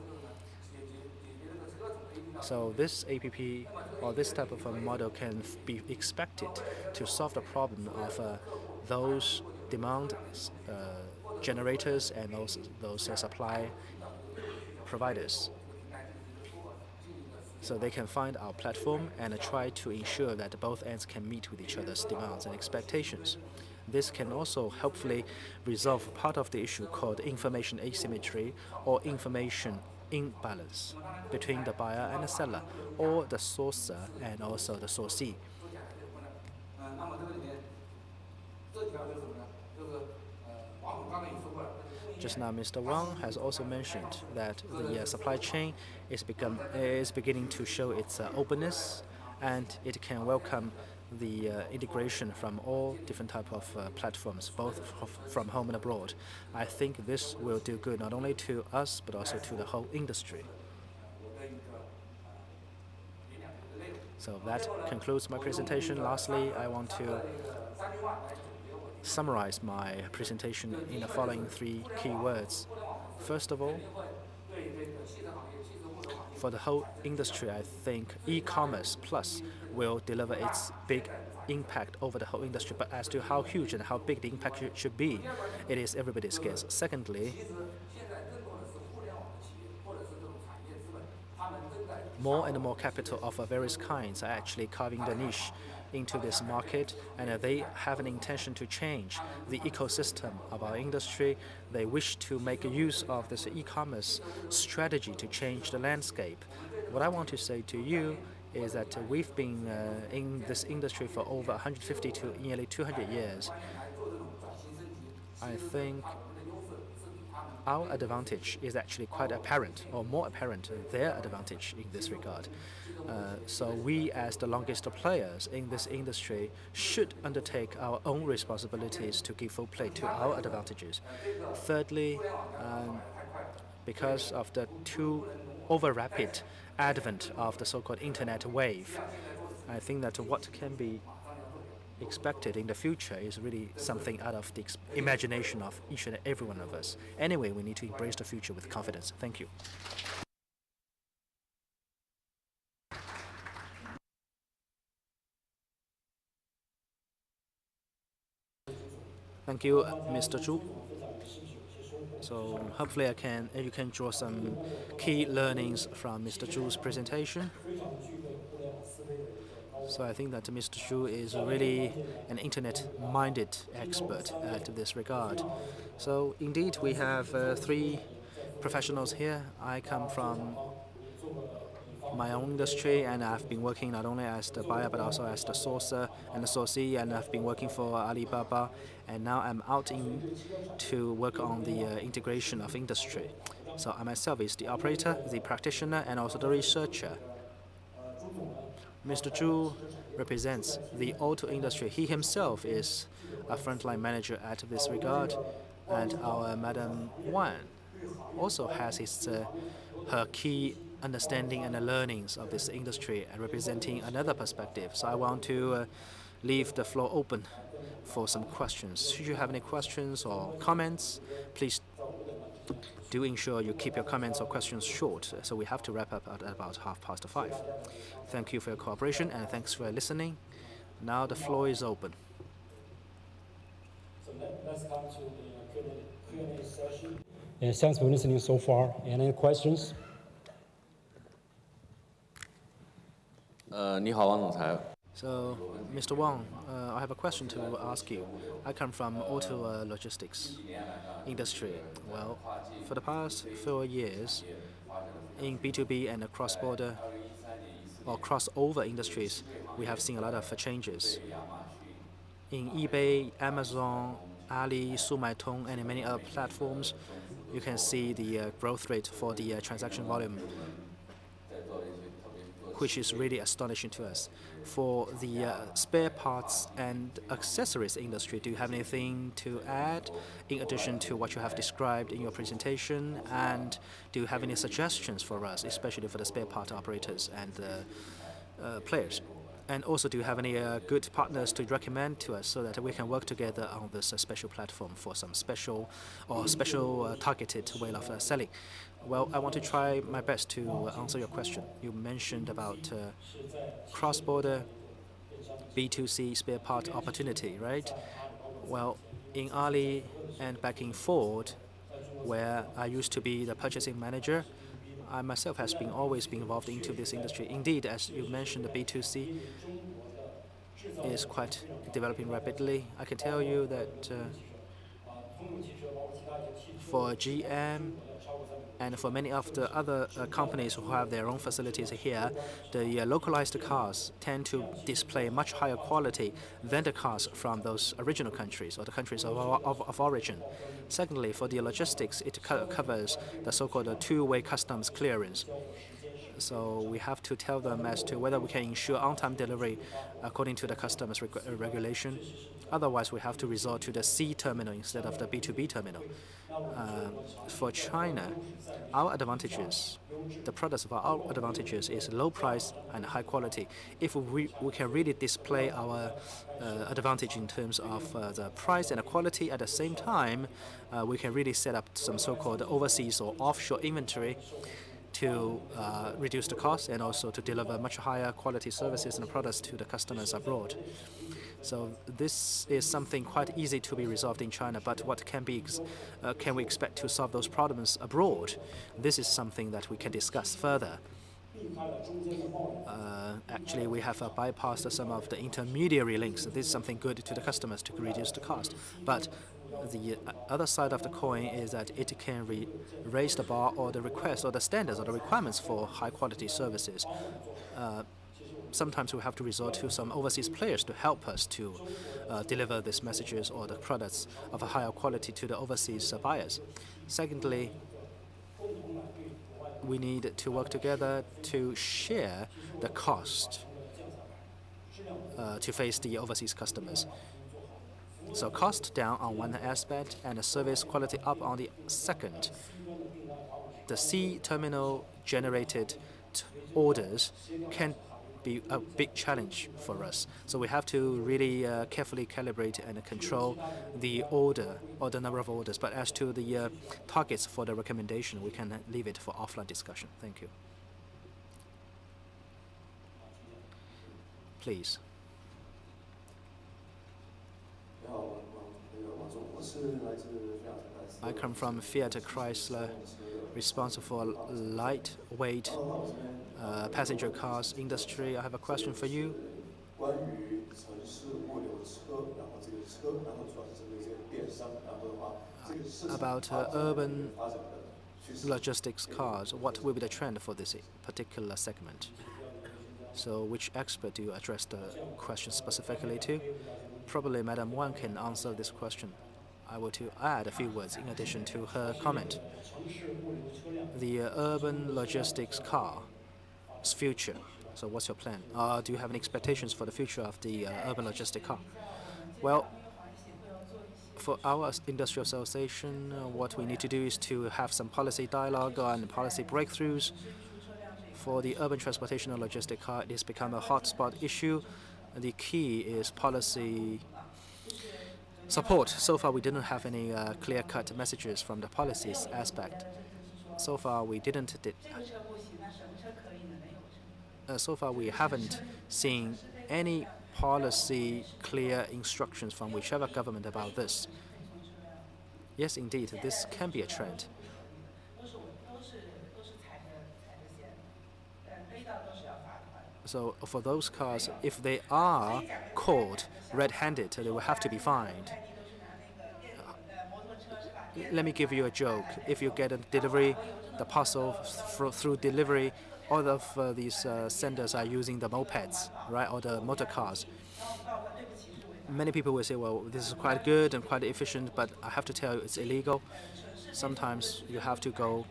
So this APP or this type of a model can be expected to solve the problem of those demand generators and those supply providers. So they can find our platform and try to ensure that both ends can meet with each other's demands and expectations. This can also helpfully resolve part of the issue called information asymmetry or information imbalance between the buyer and the seller, or the sourcer and also the sourcee. Just now, Mr. Wang has also mentioned that the supply chain is beginning to show its openness, and it can welcome the integration from all different type of platforms, both from home and abroad. I think this will do good not only to us but also to the whole industry. So that concludes my presentation. Lastly, I want to summarize my presentation in the following 3 key words. First of all, for the whole industry, I think e-commerce plus will deliver its big impact over the whole industry. But as to how huge and how big the impact should be, it is everybody's guess. Secondly, more and more capital of various kinds are actually carving the niche into this market, and they have an intention to change the ecosystem of our industry. They wish to make use of this e-commerce strategy to change the landscape. What I want to say to you is that we've been in this industry for over 150 to nearly 200 years. I think our advantage is actually quite apparent, or more apparent than their advantage in this regard. So we, as the longest players in this industry, should undertake our own responsibilities to give full play to our advantages. Thirdly, because of the too over-rapid advent of the so-called internet wave, I think that what can be expected in the future is really something out of the imagination of each and every one of us. Anyway, we need to embrace the future with confidence. Thank you. Thank you, Mr. Zhu. So hopefully you can draw some key learnings from Mr. Zhu's presentation. So I think that Mr. Zhu is really an internet-minded expert at this regard. So indeed, we have 3 professionals here. I come from my own industry, and I've been working not only as the buyer but also as the sourcer and the sourcee, and I've been working for Alibaba, and now I'm out to work on the integration of industry. So I myself is the operator, the practitioner, and also the researcher. Mr. Zhu represents the auto industry. He himself is a frontline manager at this regard, and our Madam Wan also has her key understanding and the learnings of this industry and representing another perspective. So I want to leave the floor open for some questions. Should you have any questions or comments, please do ensure you keep your comments or questions short, so we have to wrap up at about 5:30. Thank you for your cooperation and thanks for listening. Now the floor is open. So let's come to the Q&A session. And thanks for listening so far. Any questions? 你好，王总裁。 So, Mr. Wang, I have a question to ask you. I come from auto logistics industry. Well, for the past 4 years, in B2B and cross-border or crossover industries, we have seen a lot of changes. In eBay, Amazon, Ali, Sumaitong, and many other platforms, you can see the growth rate for the transaction volume, which is really astonishing to us. For the spare parts and accessories industry, do you have anything to add in addition to what you have described in your presentation? And do you have any suggestions for us, especially for the spare part operators and players? And also, do you have any good partners to recommend to us so that we can work together on this special platform for some special targeted way of selling? Well, I want to try my best to answer your question. You mentioned about cross-border B2C spare part opportunity, right? Well, in Ali and back in Ford, where I used to be the purchasing manager, I myself has always been involved into this industry. Indeed, as you mentioned, the B2C is quite developing rapidly. I can tell you that for GM and for many of the other companies who have their own facilities here, the localized cars tend to display much higher quality than the cars from those original countries or the countries of origin. Secondly, for the logistics, it covers the so-called two-way customs clearance. So we have to tell them as to whether we can ensure on-time delivery according to the customs regulation. Otherwise, we have to resort to the C terminal instead of the B2B terminal. For China, our advantages, the products of our advantages is low price and high quality. If we can really display our advantage in terms of the price and the quality at the same time, we can really set up some so-called overseas or offshore inventory to reduce the cost and also to deliver much higher quality services and products to the customers abroad. So this is something quite easy to be resolved in China, but what can we expect to solve those problems abroad? This is something that we can discuss further. Actually, we have bypassed some of the intermediary links. This is something good to the customers to reduce the cost. But the other side of the coin is that it can raise the bar or the request or the standards or the requirements for high quality services. Sometimes we have to resort to some overseas players to help us to deliver these messages or the products of a higher quality to the overseas buyers. Secondly, we need to work together to share the cost to face the overseas customers. So cost down on one aspect and the service quality up on the second. The C terminal generated orders can be a big challenge for us. So we have to really carefully calibrate and control the order or the number of orders. But as to the targets for the recommendation, we can leave it for offline discussion. Thank you. Please. I come from Fiat Chrysler, responsible for lightweight passenger cars industry. I have a question for you. About urban logistics cars, what will be the trend for this particular segment? So which expert do you address the question specifically to? Probably Madam Wang can answer this question. I will to add a few words in addition to her comment. The urban logistics car's future. So what's your plan? Do you have any expectations for the future of the urban logistic car? Well, for our industrial association, what we need to do is to have some policy dialogue and policy breakthroughs. For the urban transportation and logistic car, it has become a hotspot issue. The key is policy support. So far, we didn't have any clear-cut messages from the policies aspect. So far, we didn't. So far, we haven't seen any policy clear instructions from whichever government about this. Yes, indeed, this can be a trend. So for those cars, if they are caught red-handed, they will have to be fined. Let me give you a joke. If you get a delivery, the parcel through delivery, all of these senders are using the mopeds, right, or the motor cars. Many people will say, well, this is quite good and quite efficient, but I have to tell you, it's illegal. Sometimes you have to go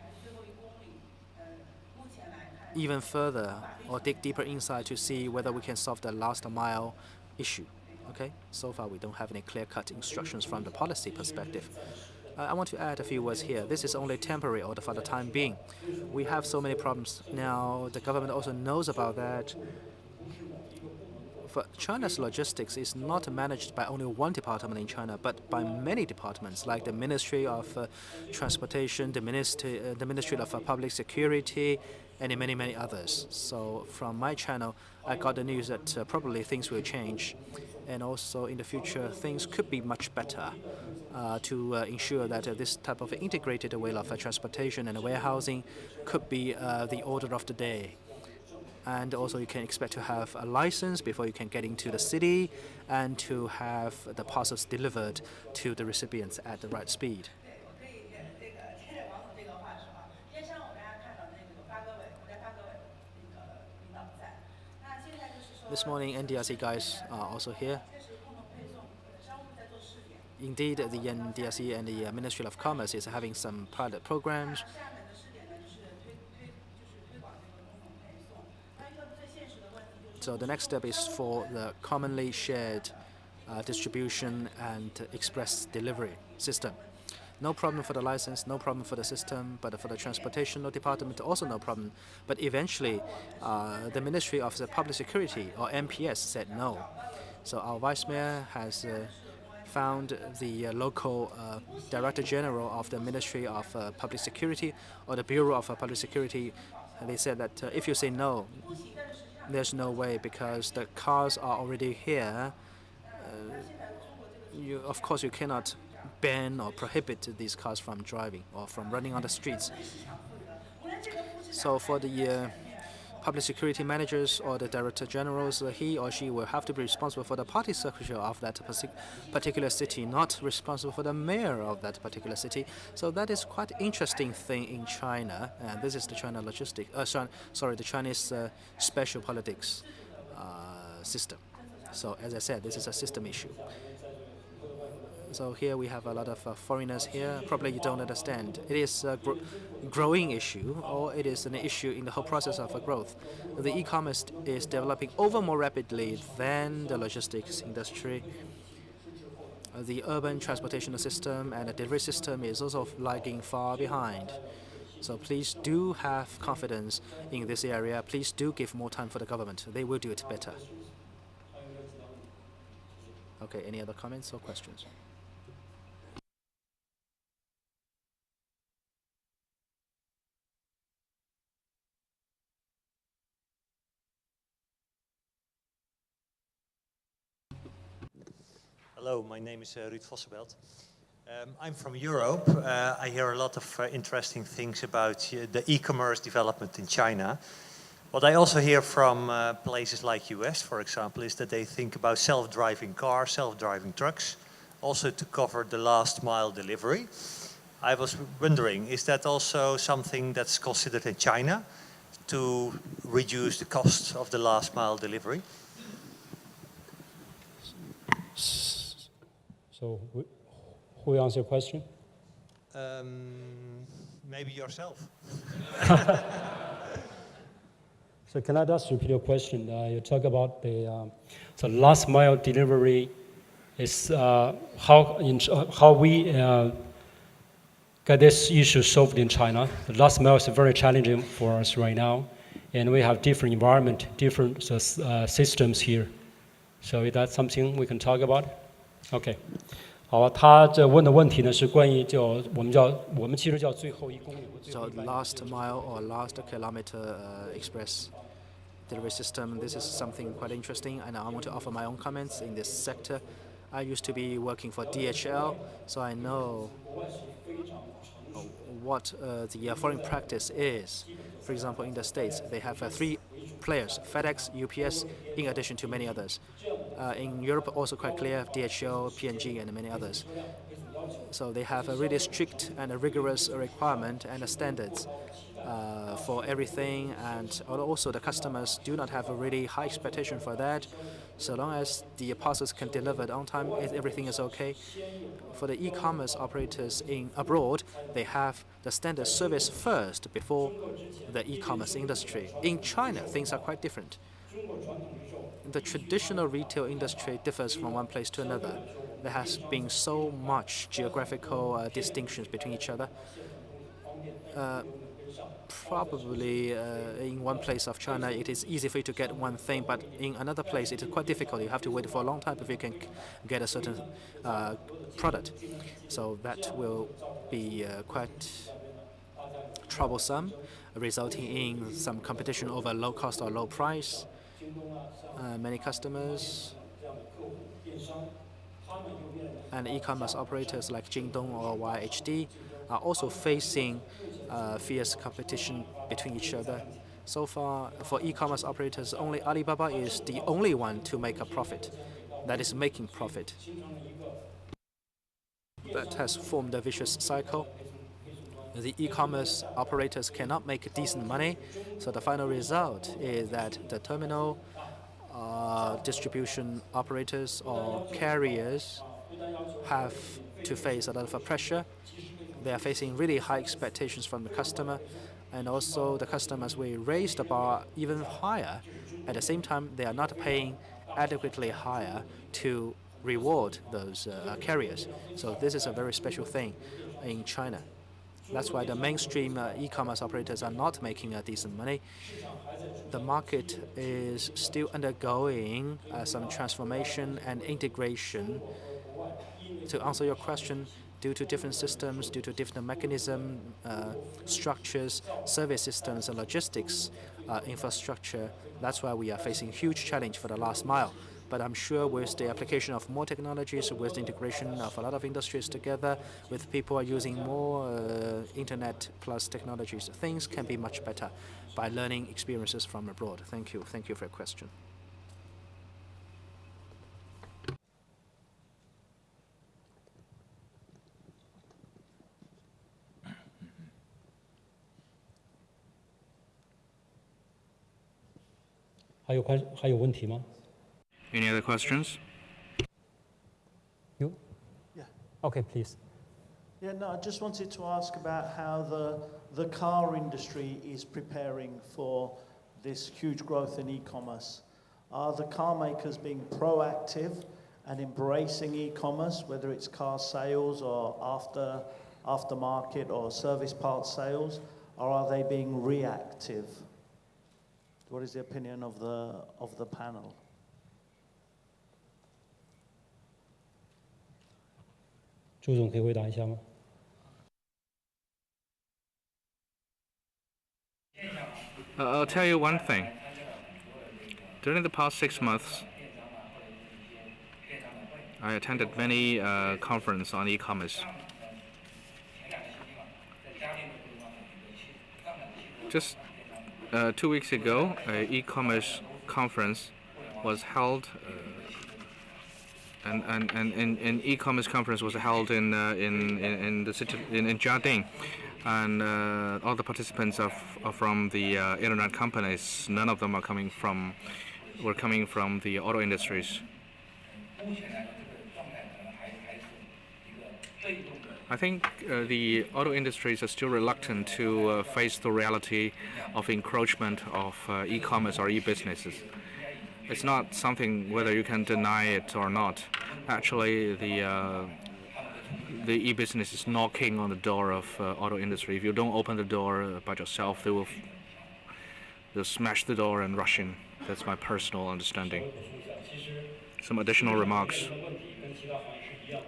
even further or dig deeper inside to see whether we can solve the last mile issue. Okay? So far, we don't have any clear-cut instructions from the policy perspective. I want to add a few words here. This is only temporary order for the time being. We have so many problems now. The government also knows about that. For China's logistics is not managed by only one department in China, but by many departments, like the Ministry of Transportation, the Ministry of Public Security, and many, many others. So from my channel, I got the news that probably things will change. And also in the future, things could be much better to ensure that this type of integrated way of transportation and warehousing could be the order of the day. And also you can expect to have a license before you can get into the city and to have the parcels delivered to the recipients at the right speed. This morning, NDRC guys are also here. Indeed, the NDRC and the Ministry of Commerce is having some pilot programs. So the next step is for the commonly shared distribution and express delivery system. No problem for the license, no problem for the system, but for the transportation department, also no problem. But eventually, the Ministry of the Public Security, or MPS, said no. So our Vice Mayor has found the local Director General of the Ministry of Public Security, or the Bureau of Public Security, and they said that if you say no, there's no way because the cars are already here. Of course, you cannot ban or prohibit these cars from driving or from running on the streets. So for the public security managers or the director generals, he or she will have to be responsible for the party secretary of that particular city, not responsible for the mayor of that particular city. So that is quite interesting thing in China, and this is the China the Chinese special politics system. So as I said, this is a system issue. So here we have a lot of foreigners here. Probably you don't understand. It is a growing issue, or it is an issue in the whole process of growth. The e-commerce is developing more rapidly than the logistics industry. The urban transportation system and the delivery system is also lagging far behind. So please do have confidence in this area. Please do give more time for the government. They will do it better. Okay, any other comments or questions? Hello, my name is Ruud Vossenbelt. I'm from Europe. I hear a lot of interesting things about the e-commerce development in China. What I also hear from places like US, for example, is that they think about self-driving cars, self-driving trucks, also to cover the last mile delivery. I was wondering, is that also something that's considered in China to reduce the costs of the last mile delivery? So, who will answer your question? Maybe yourself. So can I just repeat your question? You talk about the last mile delivery is how we get this issue solved in China. The last mile is very challenging for us right now, and we have different environment, different systems here. So is that something we can talk about? Okay. 好啊，他这问的问题呢是关于我们其实叫最后一公里或最 So 后一班。 last mile or last kilometer express delivery system. This is something quite interesting, and I want to offer my own comments in this sector. I used to be working for DHL, so I know what the foreign practice is. For example, in the States, they have three players: FedEx, UPS, in addition to many others. In Europe, also quite clear: DHL, P&G, and many others. So they have a really strict and a rigorous requirement and standards for everything, and also the customers do not have a really high expectation for that. So long as the parcels can deliver on time, everything is okay. For the e-commerce operators in abroad, they have the standard service first before the e-commerce industry. In China, things are quite different. The traditional retail industry differs from one place to another. There has been so much geographical distinctions between each other. Probably in one place of China, it is easy for you to get one thing, but in another place, it is quite difficult. You have to wait for a long time before you can get a certain product. So that will be quite troublesome, resulting in some competition over low cost or low price. Many customers and e-commerce operators like Jingdong or YHD are also facing fierce competition between each other. So far, for e-commerce operators, only Alibaba is the only one to make a profit, that is making profit. That has formed a vicious cycle. The e-commerce operators cannot make decent money, so the final result is that the terminal distribution operators or carriers have to face a lot of pressure. They are facing really high expectations from the customer, and also the customers will raise the bar even higher. At the same time, they are not paying adequately higher to reward those carriers. So this is a very special thing in China. That's why the mainstream e-commerce operators are not making decent money. The market is still undergoing some transformation and integration. To answer your question, due to different systems, due to different mechanism, structures, service systems, and logistics infrastructure, that's why we are facing huge challenge for the last mile. But I'm sure with the application of more technologies, with the integration of a lot of industries together, with people are using more internet plus technologies, things can be much better by learning experiences from abroad. Thank you. Thank you for your question.还有问题吗？ Any other questions? You? Yeah. Okay, please. Yeah, no, I just wanted to ask about how the car industry is preparing for this huge growth in e-commerce. Are the car makers being proactive and embracing e-commerce, whether it's car sales or aftermarket or service parts sales, or are they being reactive? What is the opinion of the panel? Zhu总可以回答一下吗？ I'll tell you one thing. During the past 6 months, I attended many conferences on e-commerce. Just 2 weeks ago, an e-commerce conference was held, and e-commerce conference was held in the city in Jiading, and all the participants are from the internet companies. None of them were coming from the auto industries. I think the auto industries are still reluctant to face the reality of encroachment of e-commerce or e-businesses. It's not something whether you can deny it or not. Actually, the e-business is knocking on the door of auto industry. If you don't open the door by yourself, they'll smash the door and rush in. That's my personal understanding. Some additional remarks.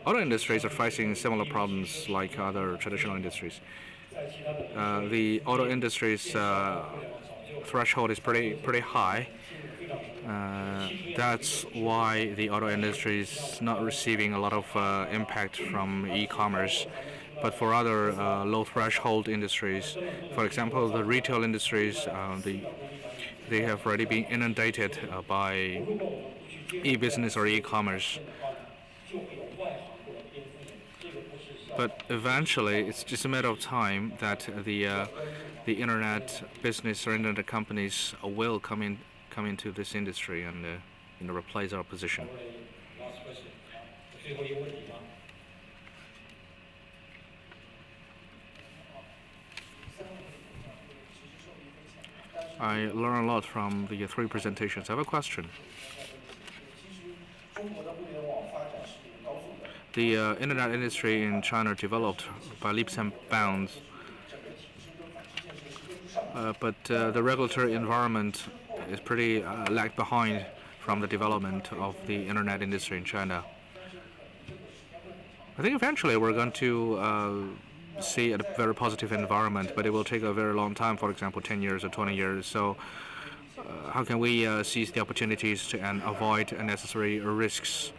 Auto industries are facing similar problems like other traditional industries. The auto industry's threshold is pretty high. That's why the auto industry is not receiving a lot of impact from e-commerce. But for other low threshold industries, for example, the retail industries, they have already been inundated by e-business or e-commerce. But eventually, it's just a matter of time that the internet business or internet companies will come into this industry and replace our position. I learned a lot from the three presentations. I have a question. The internet industry in China developed by leaps and bounds, but the regulatory environment is pretty lagged behind from the development of the internet industry in China. I think eventually we're going to see a very positive environment, but it will take a very long time, for example, 10 years or 20 years. So how can we seize the opportunities and avoid unnecessary risks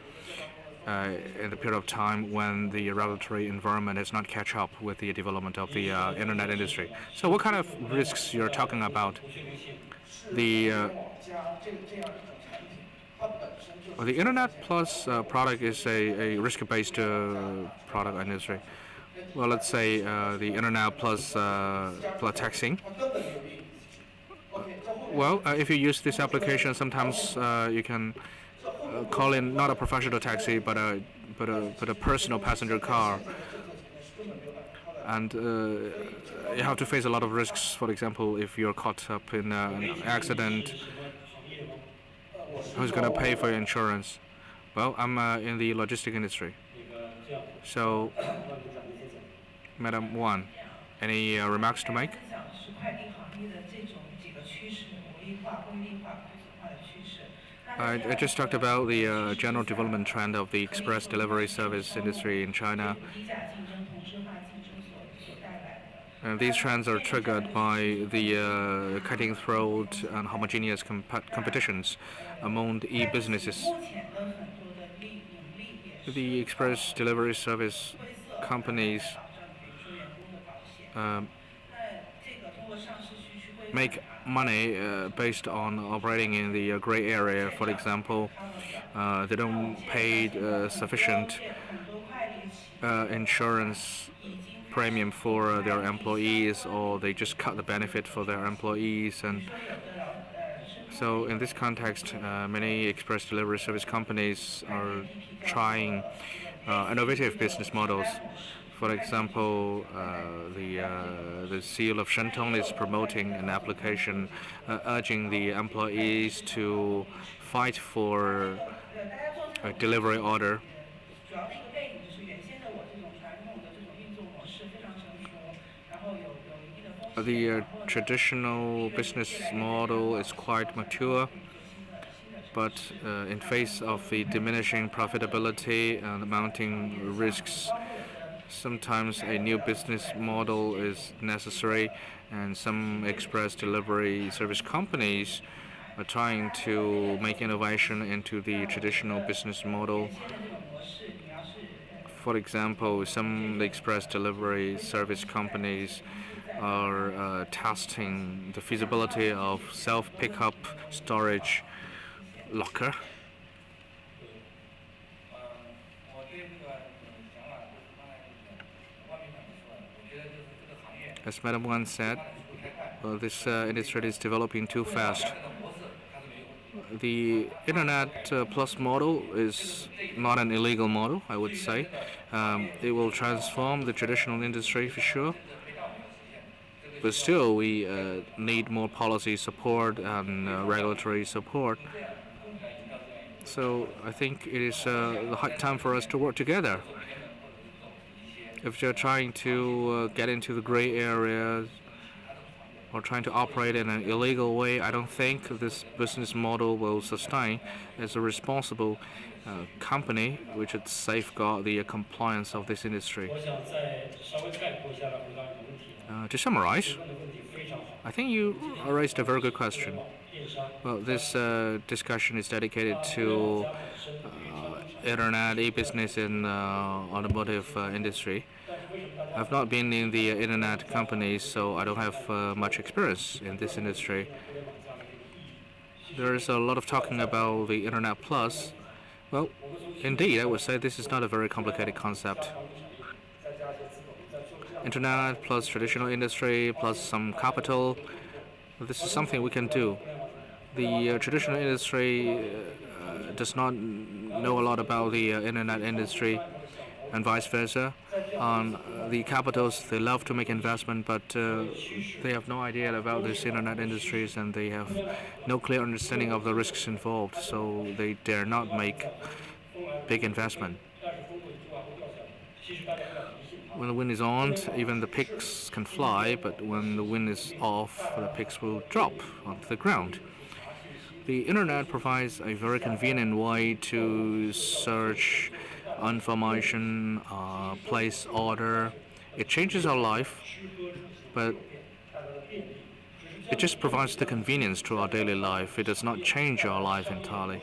in the period of time when the regulatory environment has not catch up with the development of the internet industry? So what kind of risks you're talking about? The internet plus product is a risk-based product industry. Well, let's say the internet plus taxing. Well, if you use this application, sometimes you can call in not a professional taxi, but a personal passenger car, and you have to face a lot of risks. For example, if you're caught up in an accident, who's going to pay for your insurance? Well, I'm in the logistic industry. So, Madam Wan, any remarks to make? I just talked about the general development trend of the express delivery service industry in China. And these trends are triggered by the cutting-throat and homogeneous competitions among the e-businesses. The express delivery service companies make money based on operating in the gray area. For example, they don't pay sufficient insurance premium for their employees, or they just cut the benefit for their employees. And so in this context, many express delivery service companies are trying innovative business models. For example, the seal of Shanghai is promoting an application urging the employees to fight for a delivery order. The traditional business model is quite mature, but in face of the diminishing profitability and mounting risks, sometimes a new business model is necessary, and some express delivery service companies are trying to make innovation into the traditional business model. For example, some express delivery service companies are testing the feasibility of self-pickup storage locker. As Madam Wan said, this industry is developing too fast. The internet plus model is not an illegal model, I would say. It will transform the traditional industry for sure. But still, we need more policy support and regulatory support. So I think it is the high time for us to work together. If you're trying to get into the gray areas, or trying to operate in an illegal way, I don't think this business model will sustain as a responsible company which would safeguard the compliance of this industry. To summarize, I think you raised a very good question. Well, this discussion is dedicated to internet e-business in automotive industry. I've not been in the internet companies, so I don't have much experience in this industry. There is a lot of talking about the internet plus. Well, indeed, I would say this is not a very complicated concept. Internet plus traditional industry plus some capital. This is something we can do. The traditional industry does not know a lot about the internet industry, and vice versa. On the capitals, they love to make investment, but they have no idea about these internet industries, and they have no clear understanding of the risks involved, so they dare not make big investment. When the wind is on, even the pigs can fly, but when the wind is off, the pigs will drop onto the ground. The internet provides a very convenient way to search information, place order. It changes our life, but it just provides the convenience to our daily life. It does not change our life entirely.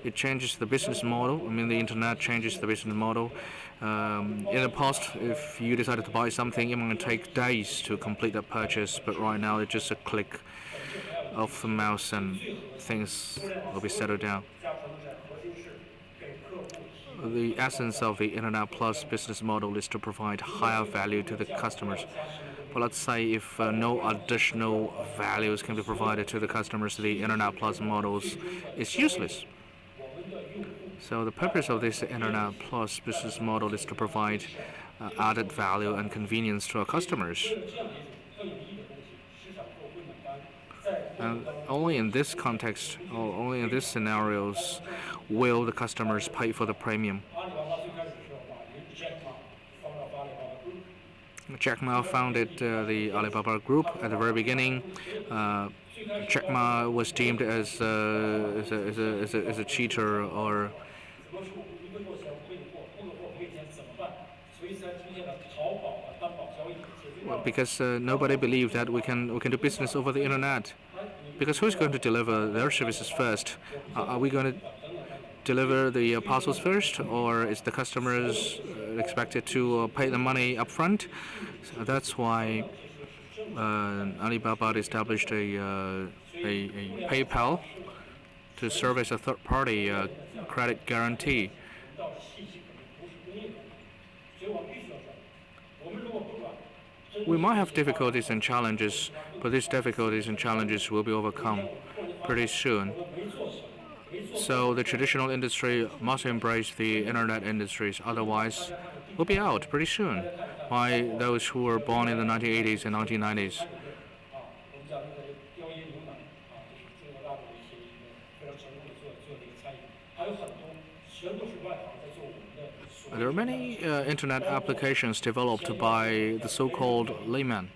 It changes the business model. I mean, the internet changes the business model. In the past, if you decided to buy something, it might take days to complete the purchase, but right now it's just a click of the mouse and things will be settled down. The essence of the Internet Plus business model is to provide higher value to the customers. But let's say if no additional values can be provided to the customers, the Internet Plus models is useless. So the purpose of this Internet Plus business model is to provide added value and convenience to our customers. And only in this context, or only in these scenarios, will the customers pay for the premium. Jack Ma founded the Alibaba Group at the very beginning. Jack Ma was deemed as a cheater, or because nobody believed that we can do business over the internet. Because who's going to deliver their services first? Are we going to deliver the parcels first, or is the customers expected to pay the money upfront? So that's why Alibaba established a PayPal to serve as a third-party credit guarantee. We might have difficulties and challenges, but these difficulties and challenges will be overcome pretty soon. So the traditional industry must embrace the internet industries, otherwise we'll be out pretty soon by those who were born in the 1980s and 1990s. There are many internet applications developed by the so-called layman.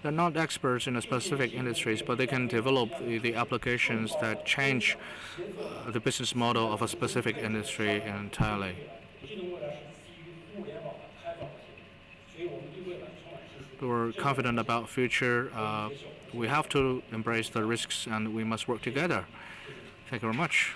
They're not experts in a specific industries, but they can develop the applications that change the business model of a specific industry entirely. We're confident about future. We have to embrace the risks, and we must work together. Thank you very much.